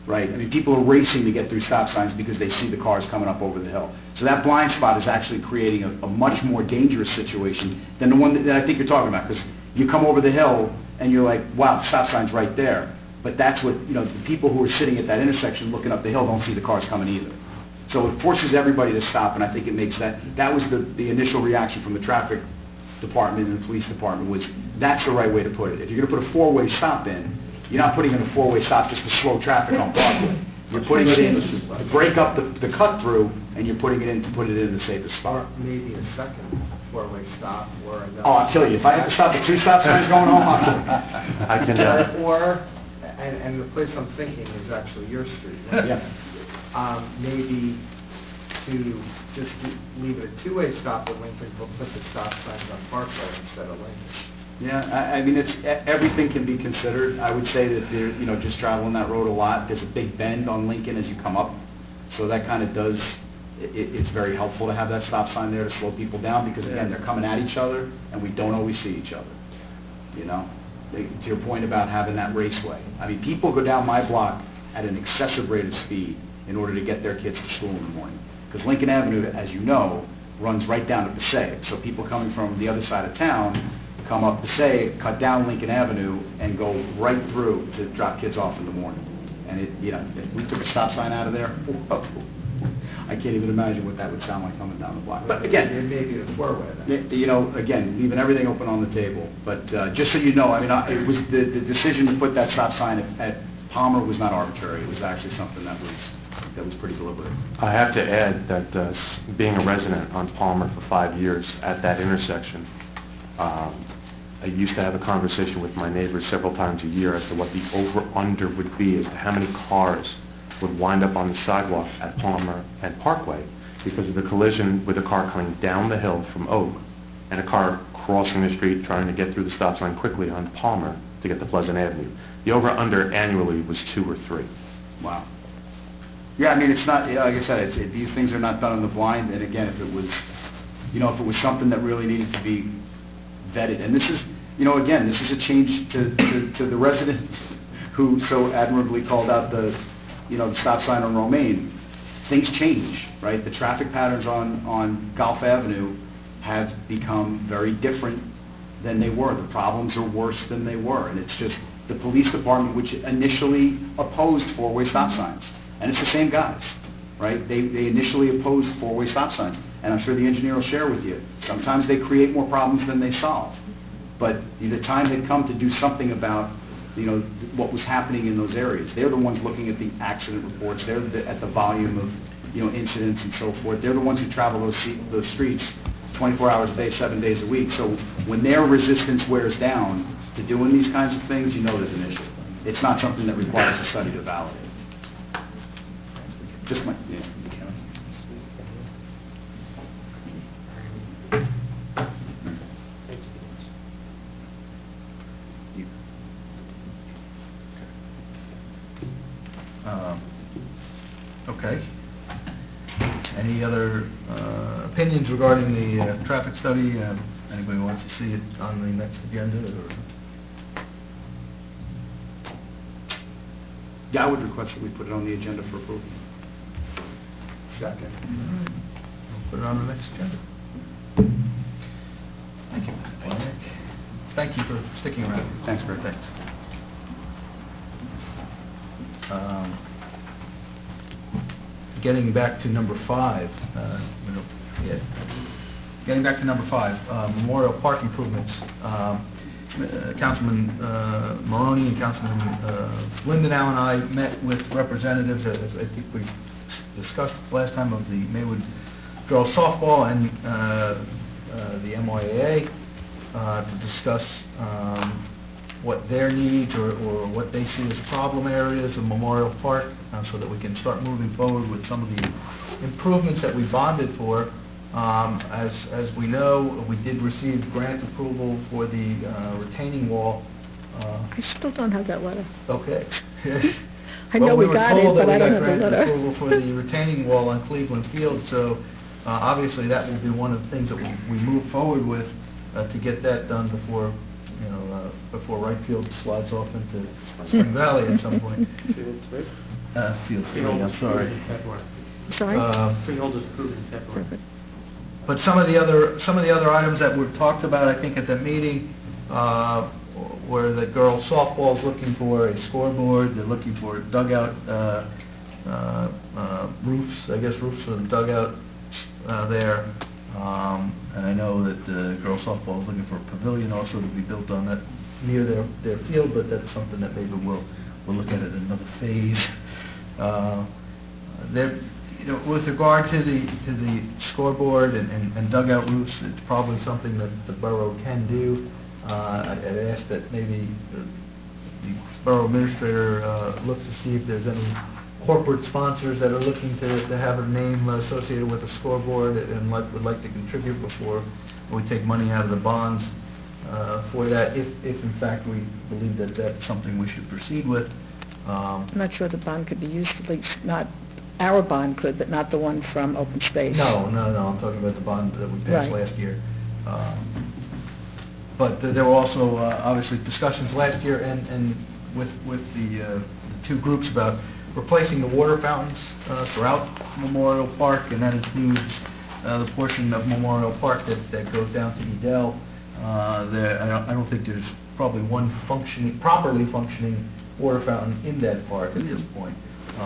right? I mean, people are racing to get through stop signs because they see the cars coming up over the hill. So that blind spot is actually creating a much more dangerous situation than the one that I think you're talking about, because you come over the hill and you're like, wow, the stop sign's right there. But that's what, the people who are sitting at that intersection looking up the hill don't see the cars coming either. So it forces everybody to stop, and I think it makes that was the initial reaction from the traffic department and the police department, was that's the right way to put it. If you're going to put a four-way stop in, you're not putting in a four-way stop just to slow traffic on Parkway. You're putting it in to break up the cut-through, and you're putting it in to put it in the safest spot. Or maybe a second four-way stop, or another. Oh, I'll kill you. If I had to stop at two stop signs going home, I'll kill you. I can, and the place I'm thinking is actually your street. Right? Yeah. Maybe to just leave it a two-way stop at Lincoln, but put the stop signs on Parkway instead of Lincoln. Yeah, I mean, everything can be considered. I would say that just traveling that road a lot, there's a big bend on Lincoln as you come up, so that kind of does. It's very helpful to have that stop sign there to slow people down, because again, they're coming at each other, and we don't always see each other. To your point about having that raceway. I mean, people go down my block at an excessive rate of speed in order to get their kids to school in the morning. Because Lincoln Avenue, as you know, runs right down to Passaic. So people coming from the other side of town come up Passaic, cut down Lincoln Avenue, and go right through to drop kids off in the morning. And if we took a stop sign out of there, I can't even imagine what that would sound like coming down the block. But again, it may be the four-way. Again, leaving everything open on the table. But just so you know, I mean, it was the decision to put that stop sign at Palmer was not arbitrary. It was actually something that was pretty deliberate. I have to add that being a resident on Palmer for 5 years at that intersection, I used to have a conversation with my neighbors several times a year as to what the over-under would be as to how many cars would wind up on the sidewalk at Palmer and Parkway because of the collision with a car coming down the hill from Oak and a car crossing the street trying to get through the stop sign quickly on Palmer to get to Pleasant Avenue. The over-under annually was 2 or 3. Wow. Yeah, I mean, it's not, like I said, these things are not done in the blind, and again, if it was something that really needed to be vetted, and this is, again, this is a change to the resident who so admirably called out the stop sign on Romaine. Things change, right? The traffic patterns on Gulf Avenue have become very different than they were. The problems are worse than they were, and it's just the police department, which initially opposed four-way stop signs, and it's the same guys, right? They initially opposed four-way stop signs, and I'm sure the engineer will share with you. Sometimes they create more problems than they solve, but the time had come to do something about what was happening in those areas. They're the ones looking at the accident reports. They're at the volume of incidents and so forth. They're the ones who travel those streets 24 hours a day, 7 days a week. So when their resistance wears down to doing these kinds of things, there's an issue. It's not something that requires a study to validate. Just my, Okay. Any other opinions regarding the traffic study? Anybody wants to see it on the next agenda? Yeah, I would request that we put it on the agenda for approval. Second. We'll put it on the next agenda. Thank you, Mr. Planick. Thank you for sticking around. Thanks, Greg. Thanks. Getting back to number 5, getting back to number 5, Memorial Park improvements. Councilman Maroney and Councilman Lindenau and I met with representatives, as I think we discussed last time, of the Maywood girls softball and the MYAA to discuss what their needs or what they see as problem areas of Memorial Park, so that we can start moving forward with some of the improvements that we bonded for. As we know, we did receive grant approval for the retaining wall. I still don't have that letter. Okay. I know we got it, but I don't have the We were told that we got grant letter. approval for the retaining wall on Cleveland Field, so obviously that will be one of the things that we move forward with to get that done before right field slides off into Spring Valley at some point. Field 3, I'm sorry. Sorry? Freehold is approved in February. Perfect. But some of the other items that were talked about, I think, at that meeting, where the girls softball is looking for a scoreboard, they're looking for dugout roofs, roofs for the dugout there. And I know that girls softball is looking for a pavilion also to be built on that near their field, but that's something that maybe we'll look at in another phase. With regard to the scoreboard and dugout roofs, it's probably something that the borough can do. I'd ask that maybe the borough administrator look to see if there's any corporate sponsors that are looking to have a name associated with a scoreboard and would like to contribute before we take money out of the bonds for that, if in fact we believe that that's something we should proceed with. I'm not sure the bond could be used, at least not, our bond could, but not the one from Open Space. No, I'm talking about the bond that we passed Right. last year. But there were also obviously discussions last year and with the two groups about replacing the water fountains throughout Memorial Park, and that includes the portion of Memorial Park that goes down to Edel. I don't think there's probably one properly functioning water fountain in that park at this point.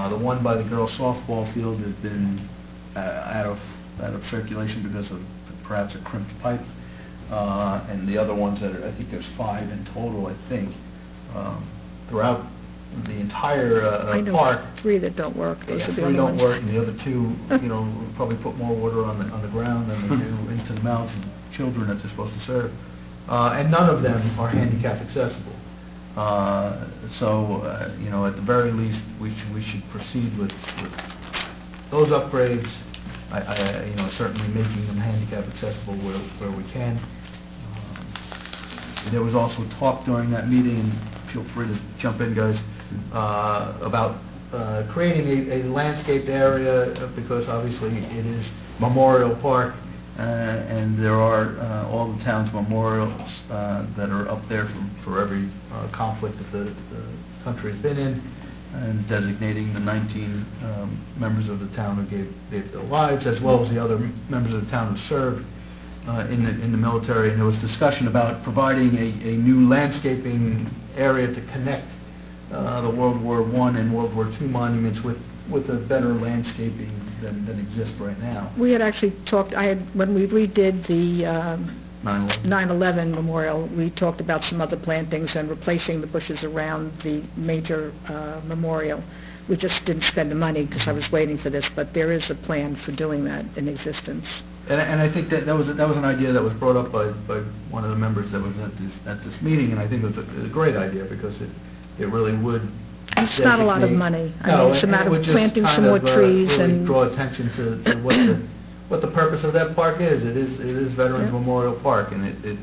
The one by the girls softball field has been out of circulation because of perhaps a crimped pipe, and the other ones I think there's 5 in total, I think, throughout the entire I know park. 3 that don't work. Those are the 3 only don't ones. work, and the other 2, probably put more water on the ground than they do into the mouths of children that they're supposed to serve. And none of them are handicap accessible. So, at the very least, we should proceed with those upgrades. Certainly making them handicap accessible where we can. There was also talk during that meeting, and feel free to jump in, guys, about creating a landscaped area, because obviously it is Memorial Park, and there are all the town's memorials that are up there for every conflict that the country has been in, and designating the 19 members of the town who gave their lives, as well as the other members of the town who served. in the military, and there was discussion about providing a new landscaping area to connect the World War I and World War II monuments with a better landscaping than exists right now. We had actually talked, when we redid the 9/11 memorial, we talked about some other plantings and replacing the bushes around the major memorial. We just didn't spend the money because I was waiting for this, but there is a plan for doing that in existence. And I think that was an idea that was brought up by one of the members that was at this meeting, and I think it was a great idea because it really would. It's not a lot of money. I mean, it's a matter of planting some more trees really and draw attention to what the purpose of that park is. It is Veterans Memorial Park, and it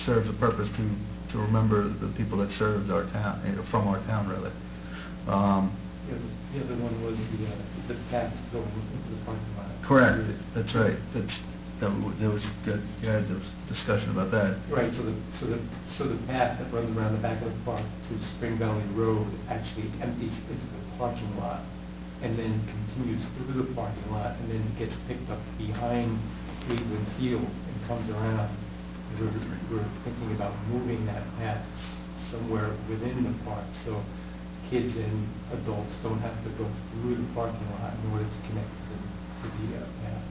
serves a purpose to remember the people that served our town, from our town, really. The other one was the path going into the parking lot. Correct. That's right. There was good. Yeah, there was discussion about that. Right. So the path that runs around the back of the park to Spring Valley Road actually empties into the parking lot, and then continues through the parking lot, and then gets picked up behind Cleveland Field and comes around. We're thinking about moving that path somewhere within the park, so kids and adults don't have to go through the parking lot in order to connect to the path.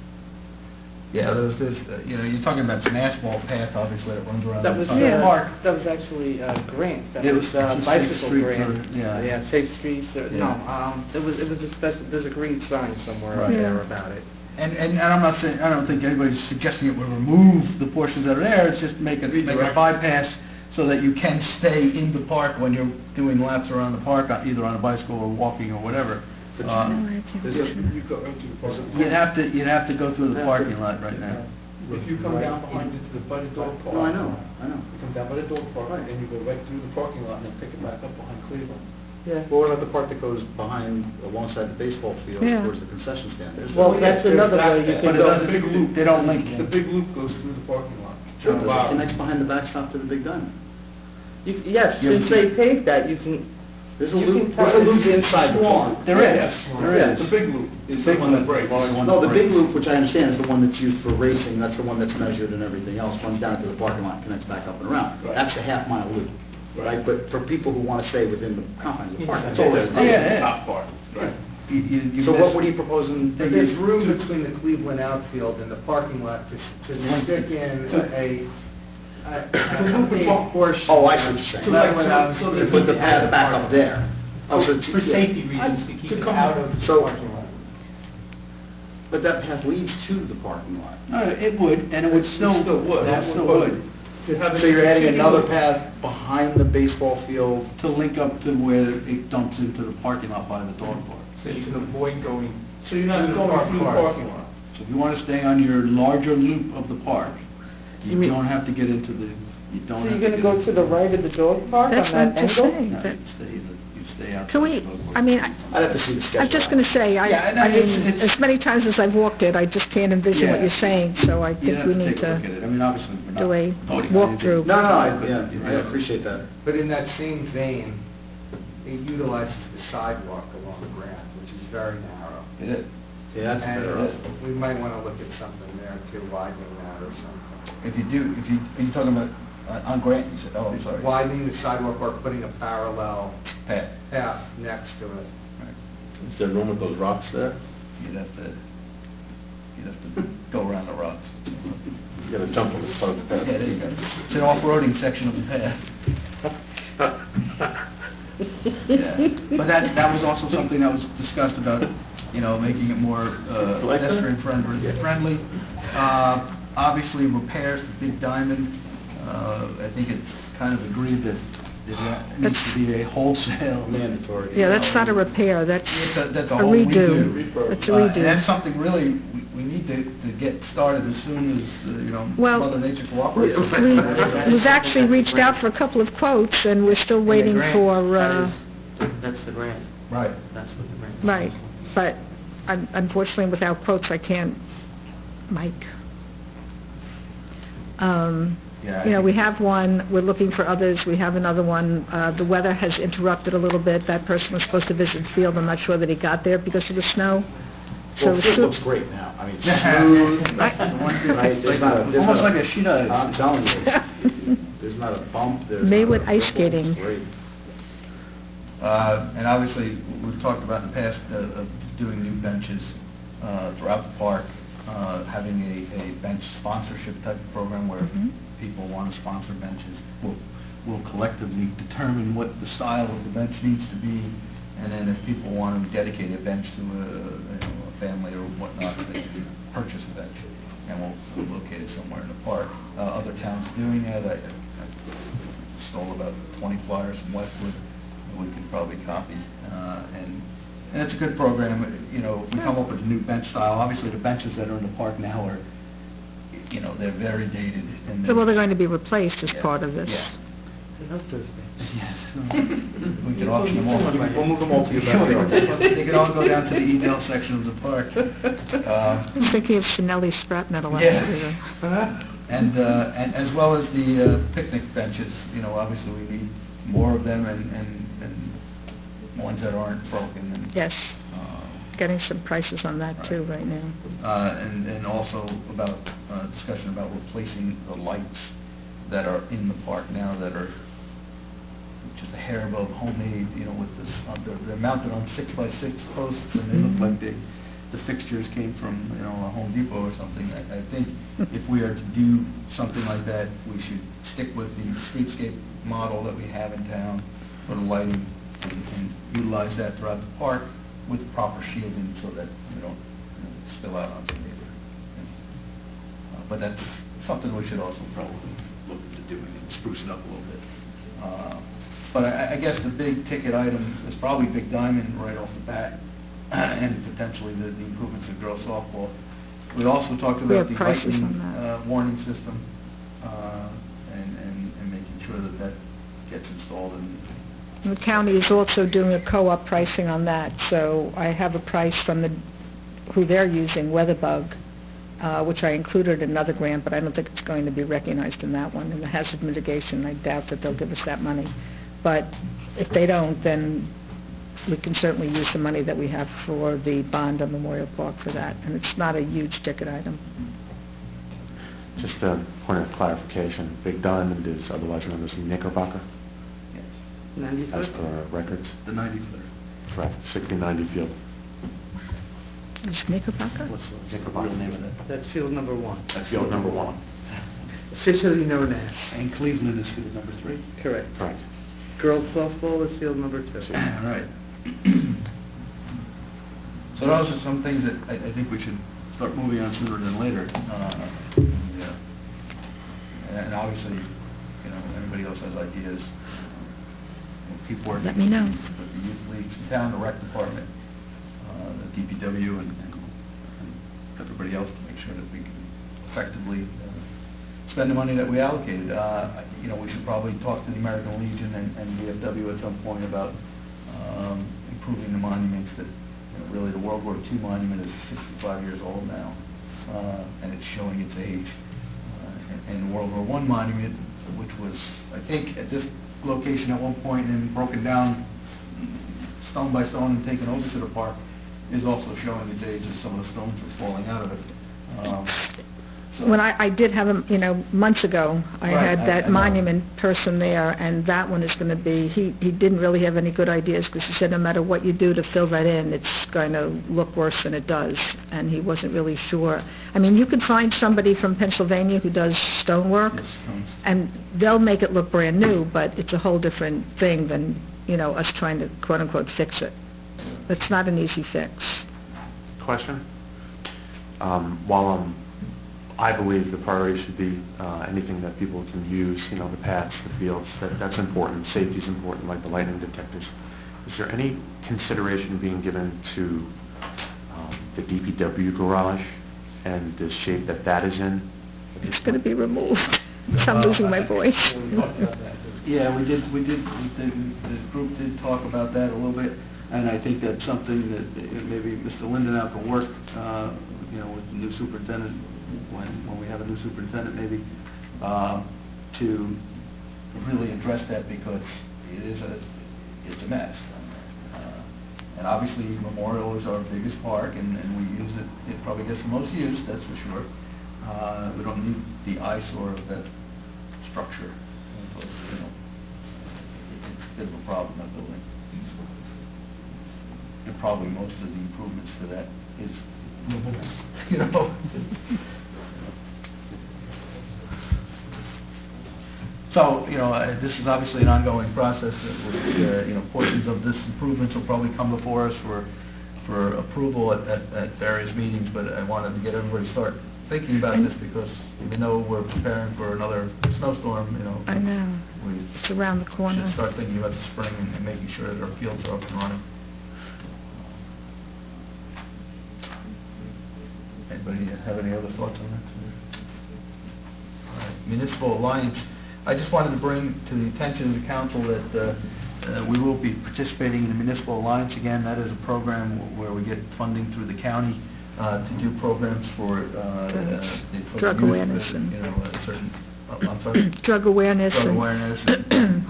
Yeah, there's you're talking about an asphalt path, obviously, that runs around That was, the park. that was actually a grant. That It was was a Safe bicycle Streets grant. or- Safe Streets, Yeah. it was a special, there's a green sign somewhere Right. there about it. And I'm not saying, I don't think anybody's suggesting it will remove the portions that are there. It's just make a bypass so that you can stay in the park when you're doing laps around the park, either on a bicycle or walking or whatever. You go into the park. You'd have to go through the parking lot right now. If you come down behind it to the Buddy Dog Park. No, I know. You come down by the dog park, and then you go right through the parking lot, and then pick it back up behind Cleveland. Yeah. Well, what about the part that goes behind, alongside the baseball field, Yeah. towards the concession stand? Well, that's another way you But can it go. doesn't, they don't link. The big loop goes through the parking lot. Sure, it connects behind the backstop to the Big Diamond. Yes, since they paved that, you can. There's a You loop, can there's a loop inside the Swan. park. There is. The big loop is the one that breaks. No, the big loop, which I understand is the one that's used for racing, that's the one that's measured and everything else, runs down to the parking lot, connects back up and around. Right. That's the half-mile loop, right? But for people who want to stay within the confines of the park, that's Yeah, all that's it is. the top part, right. So what would you proposing? But there's room between the Cleveland outfield and the parking lot to stick in a portion. Oh, I see what you're saying. To put the path back up there. Oh, so For safety reasons, to keep it out of the So- parking lot. But that path leads to the parking lot. It would, and it would still. It still would. It still would. So you're adding another path behind the baseball field? To link up to where it dumps into the parking lot by the dog park. So you can avoid going. So you're not going through the parking lot. So if you want to stay on your larger loop of the park, you mean- don't have to get into the, you don't So have you're to gonna get go to the right of the dog park on That's what I'm that just angle? saying. No, that- you stay out. Can we, I mean, I'd have to see the schedule. I'm just going to say, Yeah, I no, mean, it's- as many times as I've walked it, I just can't envision what Yeah. you're saying, so I You think have we to need take a look at to it. I mean, obviously, we're not do a voting on anything. walkthrough. No, I appreciate that. But in that same vein, it utilizes the sidewalk along Grant, which is very narrow. It is. Yeah, that's better. And we might want to look at something there too, widening that or something. If are you talking about on Grant, you said, oh, I'm sorry. Widening the sidewalk or putting a parallel Pat, path next to it. Is there room with those rocks there? you'd have to go around the rocks. You gotta jump on the front of the path. Yeah, there you go. It's an off-roading section of the path. Yeah. But that was also something that was discussed about, making it more pedestrian friendly. Obviously, repairs to Big Diamond, I think it's kind of agreed that it needs to be a wholesale. Mandatory. Yeah, that's not a repair, that's That's a a whole redo. redo. That's a And redo. that's something really, we need to get started as soon as, Well, Mother Nature cooperates. We've actually reached out for a couple of quotes, and we're still waiting grant. for, That's the grant. Right. That's what the grant is. right, but unfortunately, without quotes, I can't, Mike. Yeah, We have one, we're looking for others, we have another one. The weather has interrupted a little bit. That person was supposed to visit the field, I'm not sure that he got there because of the snow. So Well, the field looks great now. I mean, it's smooth. Almost like a sheet of I'm ice. telling you, there's not a bump, there's not Maywood a ice ripple. skating. It's great. And obviously, we've talked about in the past of doing new benches throughout the park, having a bench sponsorship type of program where people want to sponsor benches. We'll collectively determine what the style of the bench needs to be, and then if people want to dedicate a bench to a family or whatnot, they can purchase a bench, and we'll locate it somewhere in the park. Other towns doing that, I stole about 20 flyers from Westwood, we could probably copy. And it's a good program. You know, we come up with a new bench style. Obviously, the benches that are in the park now are, you know, they're very dated. And Well, they're going to be replaced as part of this. Yeah. I love those things. Yes. We could auction them off. We'll move them all to your backyard. They could all go down to the e-mail section of the park. I'm thinking of Chanelli's scrap metal. Yeah. actually. And as well as the picnic benches, you know, obviously we need more of them and ones that aren't broken. And, Yes. Getting some prices on that too right now. and also about discussion about replacing the lights that are in the park now that are just a hair above homemade, you know, with this, they're mounted on 6x6 posts, and they look like the fixtures came from, you know, a Home Depot or something. I think if we are to do something like that, we should stick with the streetscape model that we have in town for the lighting and utilize that throughout the park with proper shielding so that we don't spill out onto the neighborhood. But that's something we should also probably look into doing and spruce it up a little bit. But I guess the big ticket item is probably Big Diamond right off the bat, and potentially the improvements in girls softball. We also talked We about have the prices lightning on that. warning system, and making sure that that gets installed. The county is also doing a co-op pricing on that, so I have a price from who they're using, Weatherbug, which I included in another grant, but I don't think it's going to be recognized in that one. In the hazard mitigation, I doubt that they'll give us that money. But if they don't, then we can certainly use the money that we have for the bond on Memorial Park for that, and it's not a huge ticket item. Just a point of clarification, Big Diamond is otherwise known as Knickerbocker, as per our records. The 90-footer. Correct, 60-90 field. Is Knickerbocker? What's the real name of that? That's field number 1. That's field number 1. Officially known as. And Cleveland is field number 3. Correct. Correct. Girls softball is field number 2. All right. So those are some things that I think we should start moving on sooner than later. And obviously, you know, anybody else has ideas, we'll keep working. Let me know. With the youth leagues in town, the rec department, the DPW, and everybody else to make sure that we can effectively spend the money that we allocated. You know, we should probably talk to the American Legion and VFW at some point about improving the monuments that, you know, really the World War II monument is 65 years old now, and it's showing its age. And the World War I monument, which was, I think, at this location at one point and broken down stone by stone and taken over to the park, is also showing its age as some of the stones are falling out of it. When I did have, you know, months ago, I Right, had I that know. monument person there, and that one is going to be, he didn't really have any good ideas, because he said no matter what you do to fill that in, it's going to look worse than it does, and he wasn't really sure. I mean, you could find somebody from Pennsylvania who does stonework, Yes, and they'll make it look brand new, but it's a whole different thing than, you know, us trying to quote-unquote fix it. It's not an easy fix. Question? While I believe the priority should be anything that people can use, you know, the paths, the fields, that's important. Safety is important, like the lightning detectors. Is there any consideration being given to the DPW garage and the shape that that is in? It's going to be removed. I'm losing my voice. Yeah, we did, the group did talk about that a little bit, and I think that's something that maybe Mr. Lindenau can work, you know, with the new superintendent, when we have a new superintendent maybe, to really address that, because it's a mess. And obviously, Memorial is our biggest park, and we use it, it probably gets the most use, that's for sure. We don't need the eyesore of that structure. But, you know, it's a bit of a problem, that building. And probably most of the improvements for that is movable, you know. So, you know, this is obviously an ongoing process. You know, portions of this improvements will probably come before us for approval at various meetings, but I wanted to get everybody to start thinking about this because even though we're preparing for another snowstorm, you know. I know. It's around the We corner. should start thinking about the spring and making sure that our fields are up and running. Anybody have any other thoughts on that? All right. Municipal Alliance. I just wanted to bring to the attention of the council that we will be participating in the Municipal Alliance again. That is a program where we get funding through the county to do programs for drug youth awareness with, and you know, certain. I'm sorry. Drug awareness. Drug awareness and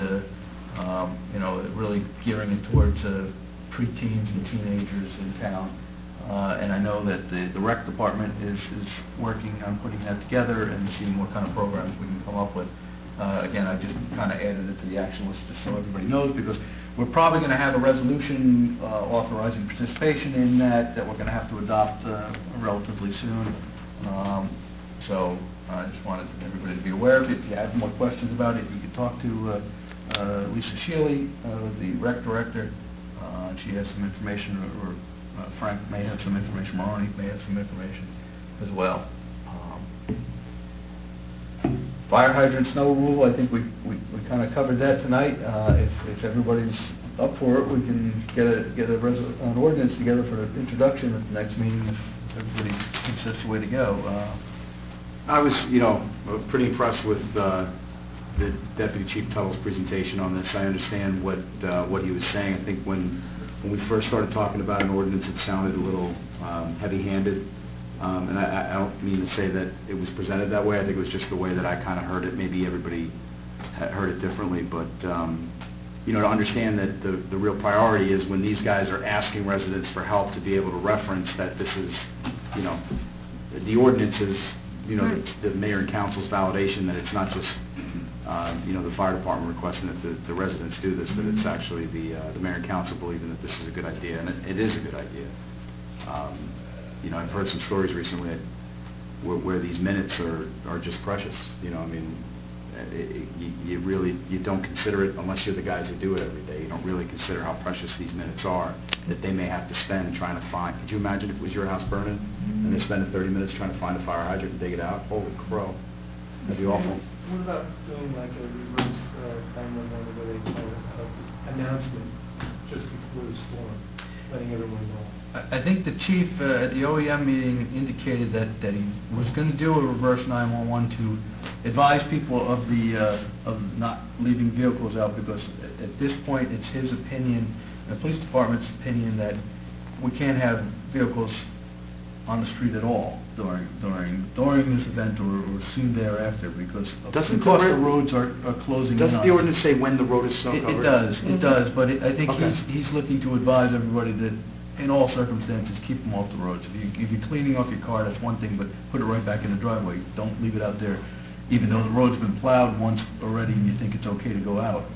you know, really gearing it towards preteens and teenagers in town. And I know that the rec department is working on putting that together and seeing what kind of programs we can come up with. Again, I just kind of added it to the action list just so everybody knows, because we're probably going to have a resolution authorizing participation in that we're going to have to adopt relatively soon. So I just wanted everybody to be aware of it. If you have more questions about it, you can talk to Lisa Shealy, the rec director. She has some information, or Frank may have some information, Maroni may have some information as well. Fire hydrant snow removal, I think we kind of covered that tonight. If everybody's up for it, we can get an ordinance together for the introduction at the next meeting if everybody thinks that's the way to go. I was, you know, pretty impressed with the Deputy Chief Tuttle's presentation on this. I understand what he was saying. I think when we first started talking about an ordinance, it sounded a little heavy-handed. And I don't mean to say that it was presented that way. I think it was just the way that I kind of heard it. Maybe everybody had heard it differently. But, you know, to understand that the real priority is when these guys are asking residents for help to be able to reference that this is, you know, the ordinance is, you know, the mayor and council's validation that it's not just, you know, the fire department requesting that the residents do this, that it's actually the mayor and council believing that this is a good idea. And it is a good idea. You know, I've heard some stories recently where these minutes are just precious. You know, I mean, you don't consider it unless you're the guys who do it every day. You don't really consider how precious these minutes are that they may have to spend trying to find. Could you imagine if it was your house burning and they're spending 30 minutes trying to find a fire hydrant and dig it out? Holy crow. That'd be awful. What about doing like a reverse 911 where they call an announcement just before the storm, letting everyone know? I think the chief at the OEM meeting indicated that he was going to do a reverse 911 to advise people of not leaving vehicles out, because at this point it's his opinion, the police department's opinion, that we can't have vehicles on the street at all during this event or soon thereafter, because the roads are closing in. Doesn't the ordinance say when the road is snow covered? It does, but I think he's looking to advise everybody that in all circumstances, keep them off the roads. If you're cleaning off your car, that's one thing, but put it right back in the driveway. Don't leave it out there, even though the road's been plowed once already and you think it's okay to go out.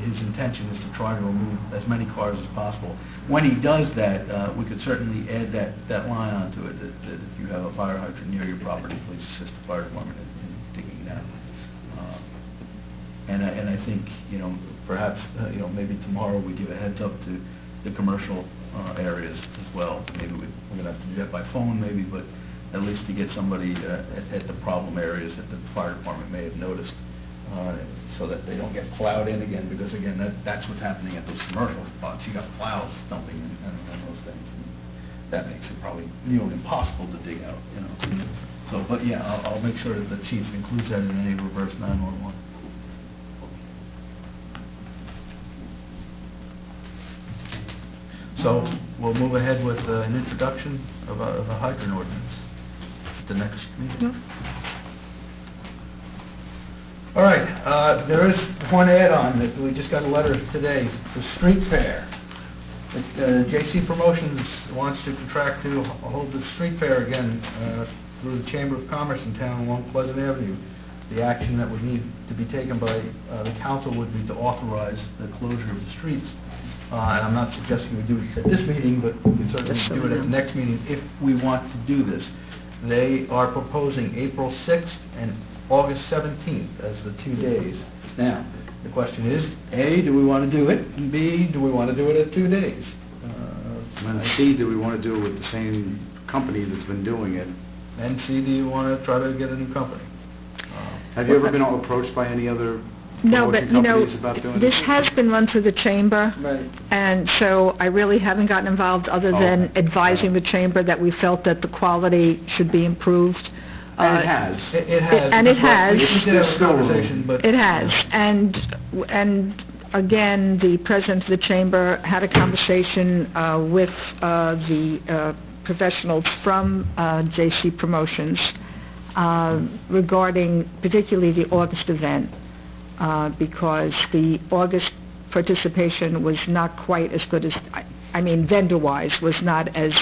His intention is to try to remove as many cars as possible. When he does that, we could certainly add that line onto it, that if you have a fire hydrant near your property, please assist the fire department in digging it out. And I think, you know, perhaps, you know, maybe tomorrow we give a heads up to the commercial areas as well. Maybe we're going to have to do that by phone, maybe, but at least to get somebody at the problem areas that the fire department may have noticed, so that they don't get plowed in again, because again, that's what's happening at those commercial spots. You got plows dumping and those things. And that makes it probably nearly impossible to dig out, you know. So, but yeah, I'll make sure that the chief includes that in any reverse 911. So we'll move ahead with an introduction of a hydrant ordinance at the next meeting. All right, there is one add-on that we just got a letter today, the street fair. J.C. Promotions wants to contract to hold the street fair again through the Chamber of Commerce in town along Pleasant Avenue. The action that would need to be taken by the council would be to authorize the closure of the streets. And I'm not suggesting we do it at this meeting, but we can certainly do it at the next meeting if we want to do this. They are proposing April 6th and August 17th as the 2 days. Now, the question is, A, do we want to do it? And B, do we want to do it at 2 days? And C, do we want to do it with the same company that's been doing it? And C, do you want to try to get a new company? Have you ever been approached by any other No, but, promotion companies about doing this has been run through the chamber, Right. and so I really haven't gotten involved other than Okay. advising the chamber that we felt that the quality should be improved. And it has. It has. And it has. We did have a conversation, but... It has, and again, the president of the chamber had a conversation with the professionals from J.C. Promotions regarding particularly the August event, because the August participation was not quite as good as, I mean, vendor-wise, was not as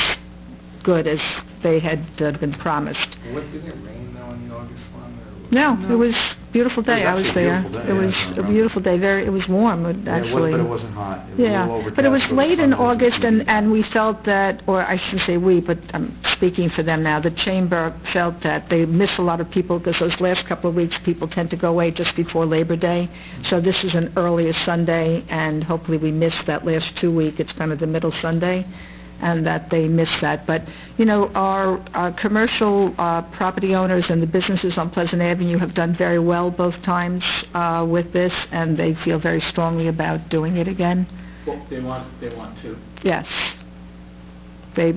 good as they had been promised. Did it rain though on the August one? No, it was a beautiful day. I was actually a there. beautiful day, It was yeah, I a remember. beautiful day. It was warm, actually. But it wasn't hot. It was a Yeah, little overcast, but it was so the late sun in wasn't August, beating. and we felt that, or I shouldn't say we, but I'm speaking for them now, the chamber felt that they miss a lot of people, because those last couple of weeks, people tend to go away just before Labor Day. So this is an earlier Sunday, and hopefully we miss that last 2 week. It's kind of the middle Sunday, and that they miss that. But, you know, our commercial property owners and the businesses on Pleasant Avenue have done very well both times with this, and they feel very strongly about doing it again. Well, they want to. Yes. They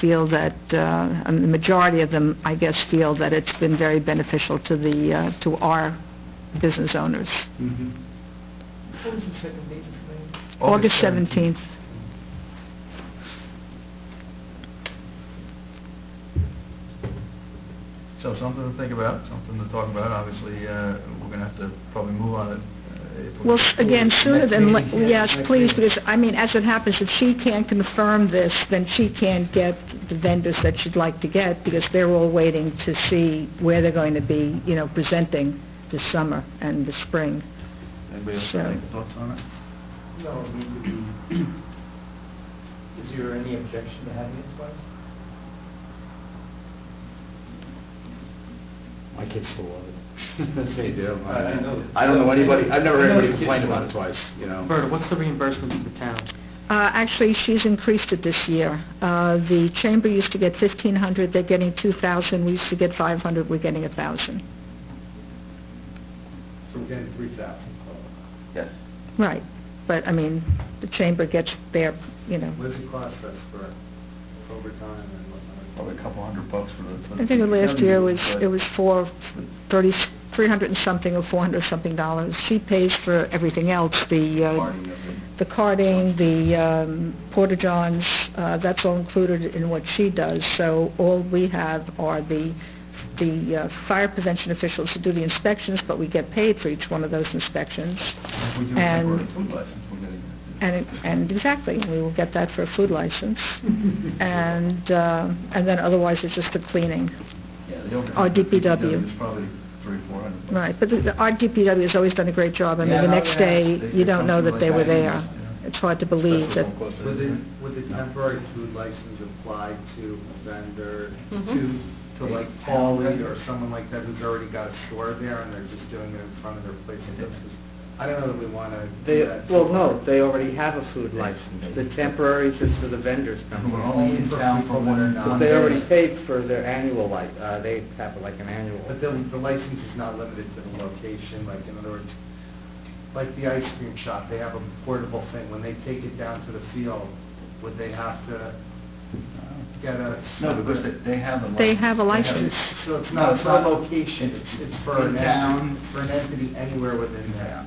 feel that, and the majority of them, I guess, feel that it's been very beneficial to our business owners. What was the second date? August 17th. So something to think about, something to talk about. Obviously, we're going to have to probably move on it. If we- Well, again, sooner than, Next meeting, yes, next please, meeting. because, I mean, as it happens, if she can't confirm this, then she can't get the vendors that she'd like to get, because they're all waiting to see where they're going to be, you know, presenting this summer and the spring. Anybody else So- have any thoughts on it? No, I mean, is there any objection to having it twice? My kids still love it. They do. I know. I don't know anybody, I've never heard I know anybody the kids complain do. about it twice, you know. Berta, what's the reimbursement to the town? Actually, she's increased it this year. The chamber used to get $1,500, they're getting $2,000, we used to get $500, we're getting $1,000. So we're getting 3,000. Yes. Right, but, I mean, the chamber gets their, you know, What does it cost us for overtime and whatnot? Probably a couple $100 for the... I think last year it was but- $300 and something or $400 something dollars. She pays for everything else, Parting of it. the carting, the porta-johns, that's all included in what she does. So all we have are the fire prevention officials who do the inspections, but we get paid for each one of those inspections. If we do a And- temporary food license, we're getting that. And exactly, we will get that for a food license. And then otherwise, it's just the cleaning. Yeah, the overtime Or for DPW. is probably $300-400. Right, but our DPW has always done a great job. I mean, Yeah, the no, next yeah. day, They you don't come know through that they like were there. hyenas, yeah. It's hard to believe that, Especially close to Would the- the temporary food license apply to a vendor, Mhm. to like Paulie or someone like that who's already got a store there and they're just doing it in front of their place of business? I don't know that we want to do that. Well, no, they already have a food license. The temporaries is for the vendors Who company. are only in town for one They day. already paid for their annual, they have like an annual. But the license is not limited to the location, like, in other words, like the ice cream shop, they have a portable thing. When they take it down to the field, would they have to get a... No, because they have a license. They have a license. So it's No, not it's for a not- location, it's for in an town. entity, for an entity anywhere within town.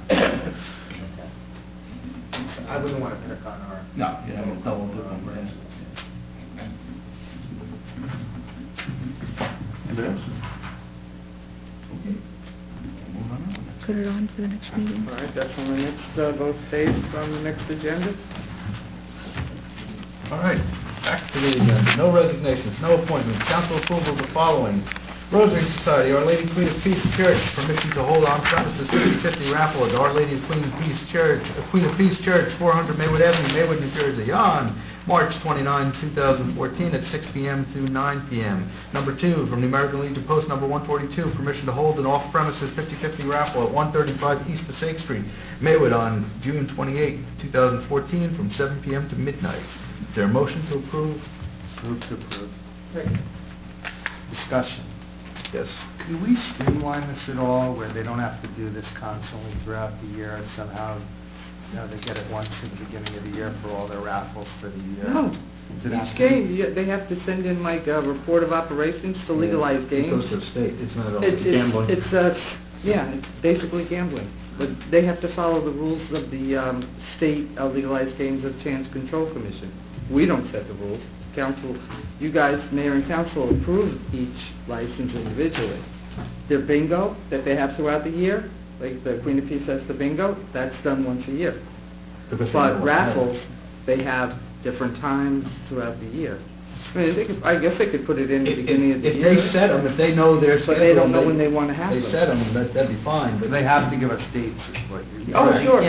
I wouldn't want to pick on our... No, you know, double dip on brands. Anybody else? Okay. Move on. put it on for the next meeting. All right, that's on the next, both days on the next agenda? All right, back to the agenda. No resignations, no appointments. Council approval of the following. Rosary Society, Our Lady Queen of Peace Church, permission to hold on-premises 50/50 raffle at Our Lady of Queen of Peace Church, 400 Maywood Avenue, Maywood, New Jersey, on March 29, 2014, at 6 p.m. through 9 p.m. Number 2, from the American Legion Post number 142, permission to hold an off-premises 50/50 raffle at 135 East Passaic Street, Maywood, on June 28, 2014, from 7 p.m. to midnight. Is there a motion to approve? Move to approve. Discussion. Yes. Could we streamline this at all, where they don't have to do this constantly throughout the year, and somehow, they get it once at the beginning of the year for all their raffles for the year? No. Does it have Each to be- game, they have to send in like a report of operations to legalize It games. goes to the state, it's not all It's gambling. it's basically gambling. But they have to follow the rules of the State Legalized Games of Chance Control Commission. We don't set the rules. Council, you guys, mayor and council, approve each license individually. Their bingo that they have throughout the year, like the Queen of Peace has the bingo, that's done once a year. Because they But know raffles, they have different times throughout the year. I mean, I guess they could put it in the beginning of the If year. they set them, if they know their schedule... But they don't know when they want to have They them. set them, that'd be fine, but... They have to give us dates, is what you're... Oh, sure.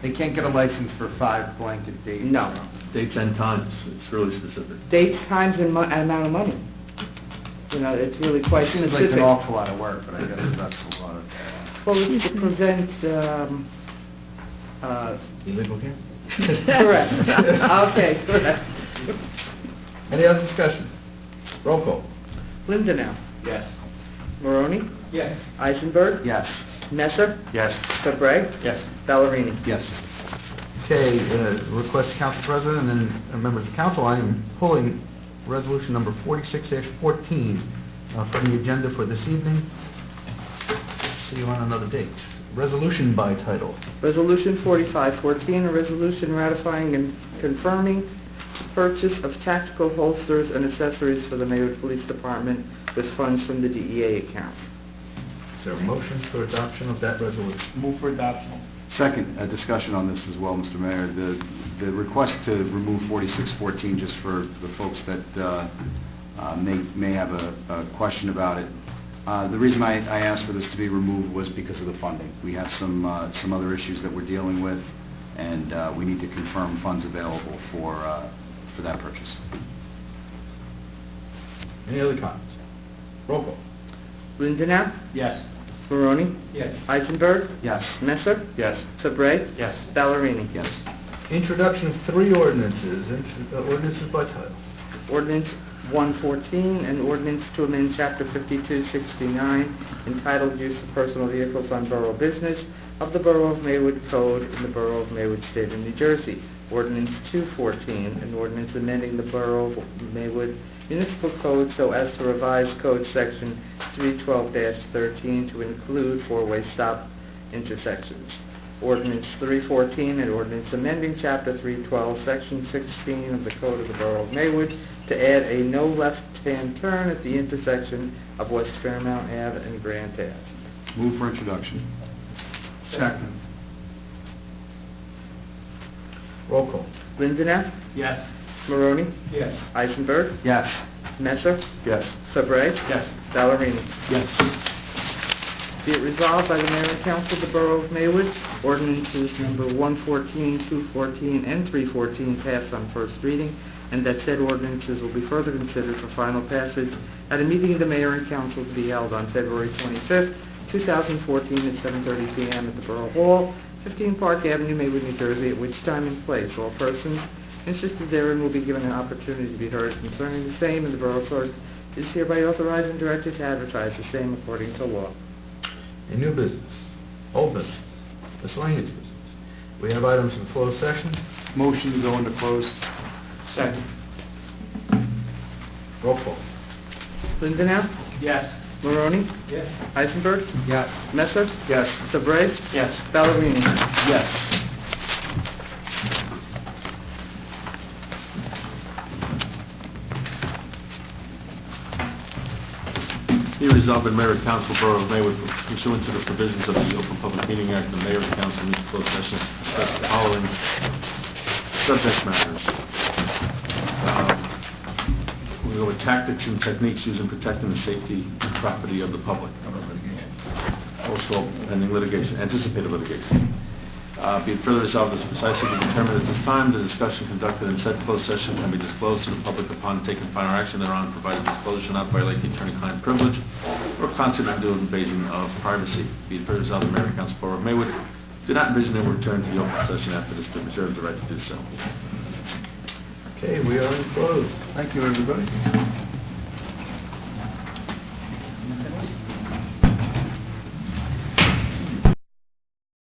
They can't get a license for 5 blanket dates. No. Dates and times, it's really specific. Dates, times, and amount of money. It's really quite Seems specific. like an awful lot of work, but I guess that's a lot of... Well, it's to prevent, Illegal game? correct. Okay, correct. Any other discussion? Roll call. Lindenau. Yes. Maroney. Yes. Eisenberg. Yes. Messer. Yes. Fabreg. Yes. Ballerini. Yes. Okay, request to Council President and members of council, I am pulling resolution number 46-14 from the agenda for this evening. See you on another date. Resolution by title. Resolution 4514, a resolution ratifying and confirming purchase of tactical holsters and accessories for the Maywood Police Department with funds from the DEA account. Is there a motion for adoption of that resolution? Move for adoption. Second, discussion on this as well, Mr. Mayor. The request to remove 4614, just for the folks that may have a question about it. The reason I asked for this to be removed was because of the funding. We have some other issues that we're dealing with, and we need to confirm funds available for that purchase. Any other comments? Roll call. Lindenau. Yes. Maroney. Yes. Eisenberg. Yes. Messer. Yes. Fabreg. Yes. Ballerini. Yes. Introduction of 3 ordinances. Ordinances by title. Ordinance 114, an ordinance to amend Chapter 5269 entitled Use of Personal Vehicles on Borough Business of the Borough of Maywood Code in the Borough of Maywood, State of New Jersey. Ordinance 214, an ordinance amending the Borough of Maywood Municipal Code so as to revise Code Section 312-13 to include 4-way stop intersections. Ordinance 314, an ordinance amending Chapter 312, Section 16 of the Code of the Borough of Maywood to add a no left-hand turn at the intersection of West Fairmount Ave and Grant Ave. Move for introduction. Second. Roll call. Lindenau. Yes. Maroney. Yes. Eisenberg. Yes. Messer. Yes. Fabreg. Yes. Ballerini. Yes. Be it resolved by the Mayor and Council of the Borough of Maywood, ordinances number 114, 214, and 314 passed on first reading, and that said ordinances will be further considered for final passage at a meeting of the Mayor and Council to be held on February 25th, 2014 at 7:30 p.m. at the Borough Hall, 15 Park Avenue, Maywood, New Jersey, at which time and place all persons interested therein will be given an opportunity to be heard concerning the same, and the Borough Clerk is hereby authorized and directed to advertise the same according to law. A new business, old business, miscellaneous business. We have items in closed session. Motion to go into closed. Second. Roll call. Lindenau. Yes. Maroney. Yes. Eisenberg. Yes. Messer. Yes. Fabreg. Yes. Ballerini. Yes. Be resolved by the Mayor and Council, Borough of Maywood, pursuant to the provisions of the Open Public Meeting Act, the Mayor and Council meet in closed session to discuss the following subject matters: we go with tactics and techniques used in protecting the safety and property of the public. Also pending litigation, anticipated litigation. Be it further resolved as precisely determined at this time, the discussion conducted in said closed session can be disclosed to the public upon taking final action thereon, provided disclosure shall not violate the attorney-client privilege or constitute undue invasion of privacy. Be it further resolved, the Mayor and Council Borough of Maywood do not envision they will return to the open session after this, but reserve the right to do so. Okay, we are in closed. Thank you, everybody.